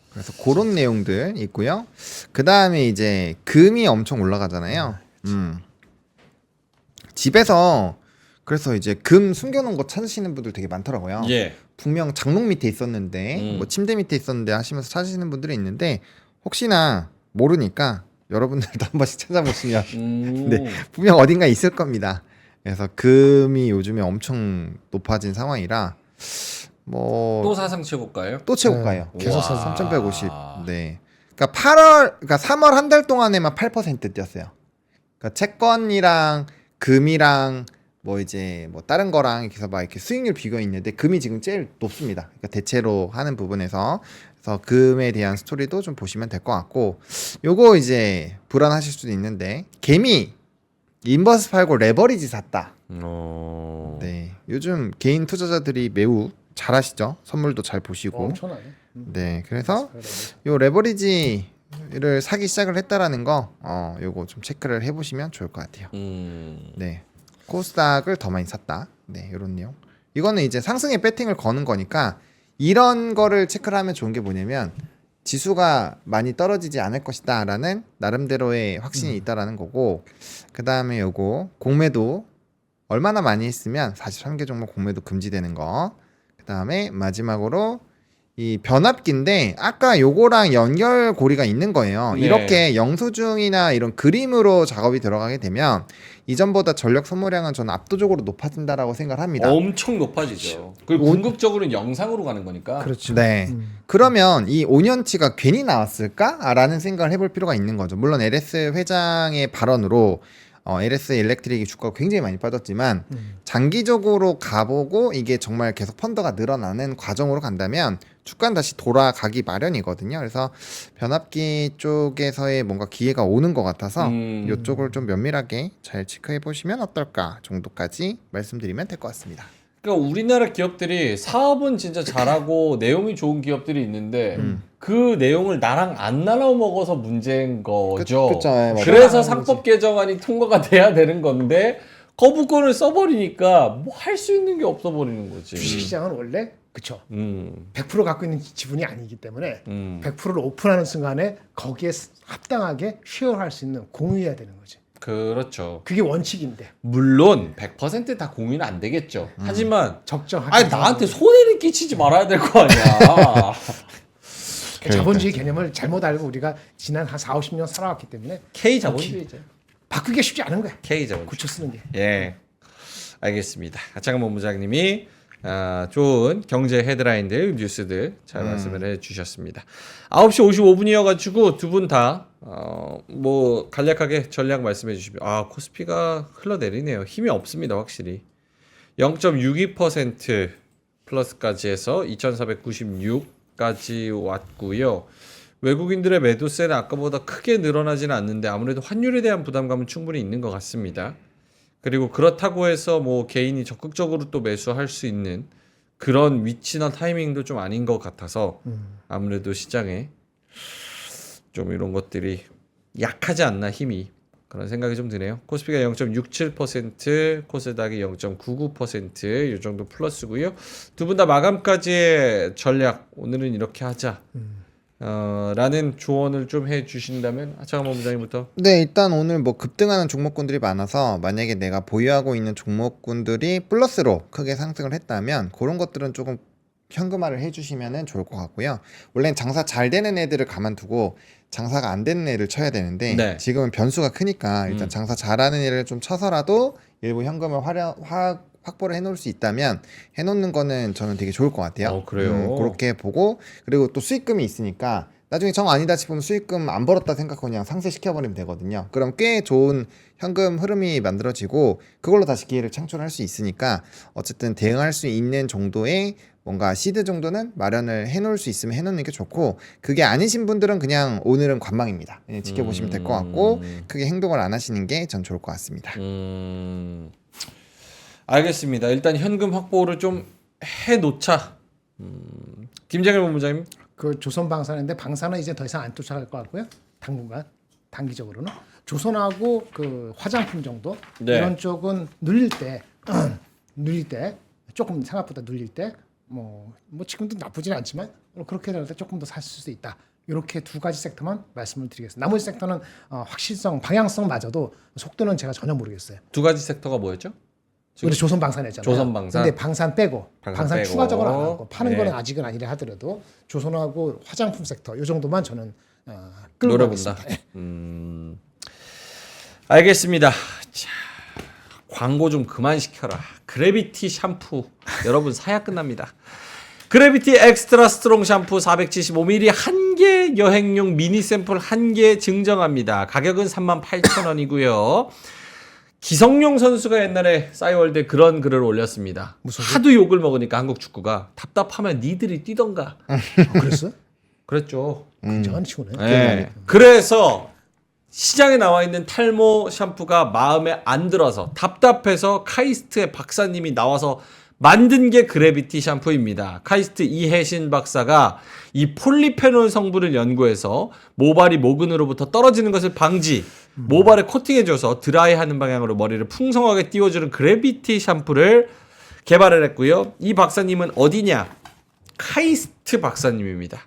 그래서 그런 내용들 있고요. 그 다음에 이제 금이 엄청 올라가잖아요. 집에서 그래서 이제 금 숨겨놓은 거 찾으시는 분들 되게 많더라고요. 예. 분명 장롱 밑에 있었는데 뭐 침대 밑에 있었는데 하시면서 찾으시는 분들이 있는데 혹시나 모르니까 여러분들도 한 번씩 찾아보시면 네, 분명 어딘가 있을 겁니다. 그래서 금이 요즘에 엄청 높아진 상황이라 뭐 또 사상 최고가요? 또 최고가요. 네, 계속 우와. 3,150. 네. 그러니까 3월 한 달 동안에만 8% 뛰었어요. 그러니까 채권이랑 금이랑 뭐 이제 뭐 다른 거랑 이렇게 해서 막 이렇게 수익률 비교 있는데 금이 지금 제일 높습니다. 그러니까 대체로 하는 부분에서 그래서 금에 대한 스토리도 좀 보시면 될 것 같고 요거 이제 불안하실 수도 있는데 개미 인버스 팔고 레버리지 샀다. 네. 요즘 개인 투자자들이 매우 잘하시죠. 선물도 잘 보시고. 엄청나네. 네. 그래서 요 레버리지를 사기 시작을 했다라는 거 요거 좀 체크를 해보시면 좋을 것 같아요. 네. 코스닥을 더 많이 샀다. 네, 이런 내용. 이거는 이제 상승에 배팅을 거는 거니까 이런 거를 체크를 하면 좋은 게 뭐냐면 지수가 많이 떨어지지 않을 것이다라는 나름대로의 확신이 있다라는 거고 그 다음에 요거 공매도 얼마나 많이 했으면 43개 종목 공매도 금지되는 거. 그 다음에 마지막으로 이 변압기인데 아까 요거랑 연결고리가 있는 거예요. 네. 이렇게 영수증이나 이런 그림으로 작업이 들어가게 되면 이전보다 전력 소모량은 저는 압도적으로 높아진다라고 생각을 합니다. 엄청 높아지죠. 그리고 궁극적으로는 영상으로 가는 거니까. 그렇죠. 네. 그러면 이 5년치가 괜히 나왔을까라는 생각을 해볼 필요가 있는 거죠. 물론 LS 회장의 발언으로 LS 일렉트릭이 주가가 굉장히 많이 빠졌지만 장기적으로 가보고 이게 정말 계속 펀더가 늘어나는 과정으로 간다면 주가는 다시 돌아가기 마련이거든요. 그래서 변압기 쪽에서의 뭔가 기회가 오는 것 같아서 이쪽을 좀 면밀하게 잘 체크해 보시면 어떨까 정도까지 말씀드리면 될 것 같습니다. 그러니까 우리나라 기업들이 사업은 진짜 잘하고 내용이 좋은 기업들이 있는데 그 내용을 나랑 안 나눠 먹어서 문제인 거죠. 그쵸, 예, 맞아요. 그래서 상법 개정안이 통과가 돼야 되는 건데 거부권을 써버리니까 뭐 할 수 있는 게 없어 버리는 거지. 주식시장은 원래 그쵸. 음, 100% 갖고 있는 지분이 아니기 때문에 100%를 오픈하는 순간에 거기에 합당하게 쉐어할 수 있는 공유해야 되는 거지. 그렇죠. 그게 원칙인데 물론 100%다 공유는 안 되겠죠. 하지만 적정하게. 아니 나한테 손해를 끼치지 말아야 될 거 아니야. 자본주의 개념을 잘못 알고 우리가 지난 한 4, 50년 살아왔기 때문에 K 자본주의죠. 바꾸기가 쉽지 않은 거야. K 자본주의. 고쳐 쓰는 게. 예, 알겠습니다. 하창근 본부장님이 좋은 경제 헤드라인들, 뉴스들 잘 말씀을 해주셨습니다. 9시 55분이어가지고 두 분 다 뭐 간략하게 전략 말씀해 주시면 코스피가 흘러내리네요. 힘이 없습니다, 확실히. 0.62% 플러스까지 해서 2,496까지 왔고요. 외국인들의 매도세는 아까보다 크게 늘어나지는 않는데 아무래도 환율에 대한 부담감은 충분히 있는 것 같습니다. 그리고 그렇다고 해서 뭐 개인이 적극적으로 또 매수할 수 있는 그런 위치나 타이밍도 좀 아닌 것 같아서 아무래도 시장에 좀 이런 것들이 약하지 않나 힘이 그런 생각이 좀 드네요. 코스피가 0.67%, 코스닥이 0.99% 이 정도 플러스고요. 두 분 다 마감까지의 전략 오늘은 이렇게 하자. 라는 조언을 좀 해주신다면 하창원 본부장님부터. 네, 일단 오늘 뭐 급등하는 종목군들이 많아서 만약에 내가 보유하고 있는 종목군들이 플러스로 크게 상승을 했다면 그런 것들은 조금 현금화를 해주시면 좋을 것 같고요. 원래는 장사 잘 되는 애들을 가만두고 장사가 안 되는 애를 쳐야 되는데 네. 지금은 변수가 크니까 일단 장사 잘하는 애를 좀 쳐서라도 일부 현금을 확보를 해놓을 수 있다면 해놓는 거는 저는 되게 좋을 것 같아요. 그래요? 그렇게 보고 그리고 또 수익금이 있으니까 나중에 정 아니다 싶으면 수익금 안 벌었다 생각하고 그냥 상쇄시켜버리면 되거든요. 그럼 꽤 좋은 현금 흐름이 만들어지고 그걸로 다시 기회를 창출할 수 있으니까 어쨌든 대응할 수 있는 정도의 뭔가 시드 정도는 마련을 해놓을 수 있으면 해놓는 게 좋고 그게 아니신 분들은 그냥 오늘은 관망입니다. 그냥 지켜보시면 될 것 같고 크게 행동을 안 하시는 게 전 좋을 것 같습니다. 알겠습니다. 일단 현금 확보를 좀 해놓자. 김재결 본부장님. 그 조선방사인데 방사는 이제 더 이상 안 쫓아갈 것 같고요. 당분간 단기적으로는 조선하고 그 화장품 정도 네. 이런 쪽은 눌릴 때 조금 생각보다 눌릴 때 뭐 지금도 나쁘진 않지만 그렇게 될 때 조금 더 살 수 있다. 이렇게 두 가지 섹터만 말씀을 드리겠습니다. 나머지 섹터는 확실성, 방향성마저도 속도는 제가 전혀 모르겠어요. 두 가지 섹터가 뭐였죠? 우리 조선방산했잖아요. 조선방산. 근데 방산 빼고 방산 빼고. 추가적으로 안 하고 파는 네. 거는 아직은 아니라 하더라도 조선하고 화장품 섹터 이 정도만 저는 끌고 노려본다. 가겠습니다. 알겠습니다. 자, 광고 좀 그만 시켜라. 그래비티 샴푸 여러분 사야 끝납니다. 그래비티 엑스트라 스트롱 샴푸 475ml 한 개 여행용 미니 샘플 한 개 증정합니다. 가격은 38,000원이고요. 기성용 선수가 옛날에 싸이월드에 그런 글을 올렸습니다. 하도 욕을 먹으니까 한국 축구가 답답하면 니들이 뛰던가. 그랬어요? 그랬죠. 굉장한 친구네. 네. 그래서 시장에 나와 있는 탈모 샴푸가 마음에 안 들어서 답답해서 카이스트의 박사님이 나와서 만든 게 그래비티 샴푸입니다. 카이스트 이혜신 박사가 이 폴리페놀 성분을 연구해서 모발이 모근으로부터 떨어지는 것을 방지, 모발에 코팅해줘서 드라이하는 방향으로 머리를 풍성하게 띄워주는 그래비티 샴푸를 개발을 했고요. 이 박사님은 어디냐? 카이스트 박사님입니다.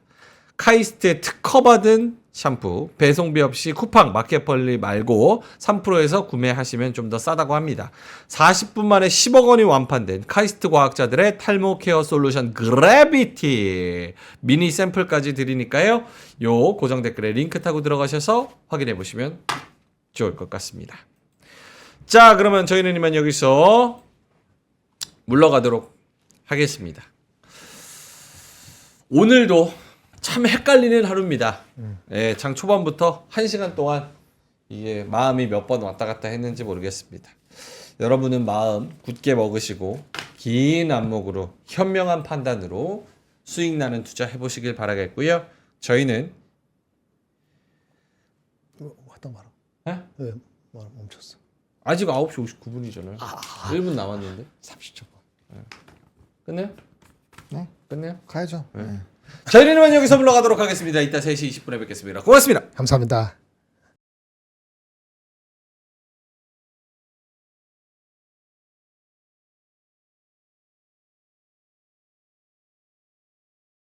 카이스트의 특허받은 샴푸, 배송비 없이 쿠팡, 마켓컬리 말고 3%에서 구매하시면 좀 더 싸다고 합니다. 40분 만에 10억 원이 완판된 카이스트 과학자들의 탈모 케어 솔루션 그래비티 미니 샘플까지 드리니까요. 요 고정 댓글에 링크 타고 들어가셔서 확인해 보시면 좋을 것 같습니다. 자, 그러면 저희는 이만 여기서 물러가도록 하겠습니다. 오늘도 참 헷갈리는 하루입니다. 예, 장 초반부터 1시간 동안 이게 마음이 몇 번 왔다 갔다 했는지 모르겠습니다. 여러분은 마음 굳게 먹으시고 긴 안목으로 현명한 판단으로 수익 나는 투자 해보시길 바라겠고요. 저희는 왔다 말아. 에? 왜 멈췄어? 아직 9시 59분이잖아요. 1분 남았는데 30초. 끝내요? 네. 끝내요? 가야죠. 저희는 이만 여기서 물러가도록 하겠습니다. 이따 3시 20분에 뵙겠습니다. 고맙습니다. 감사합니다.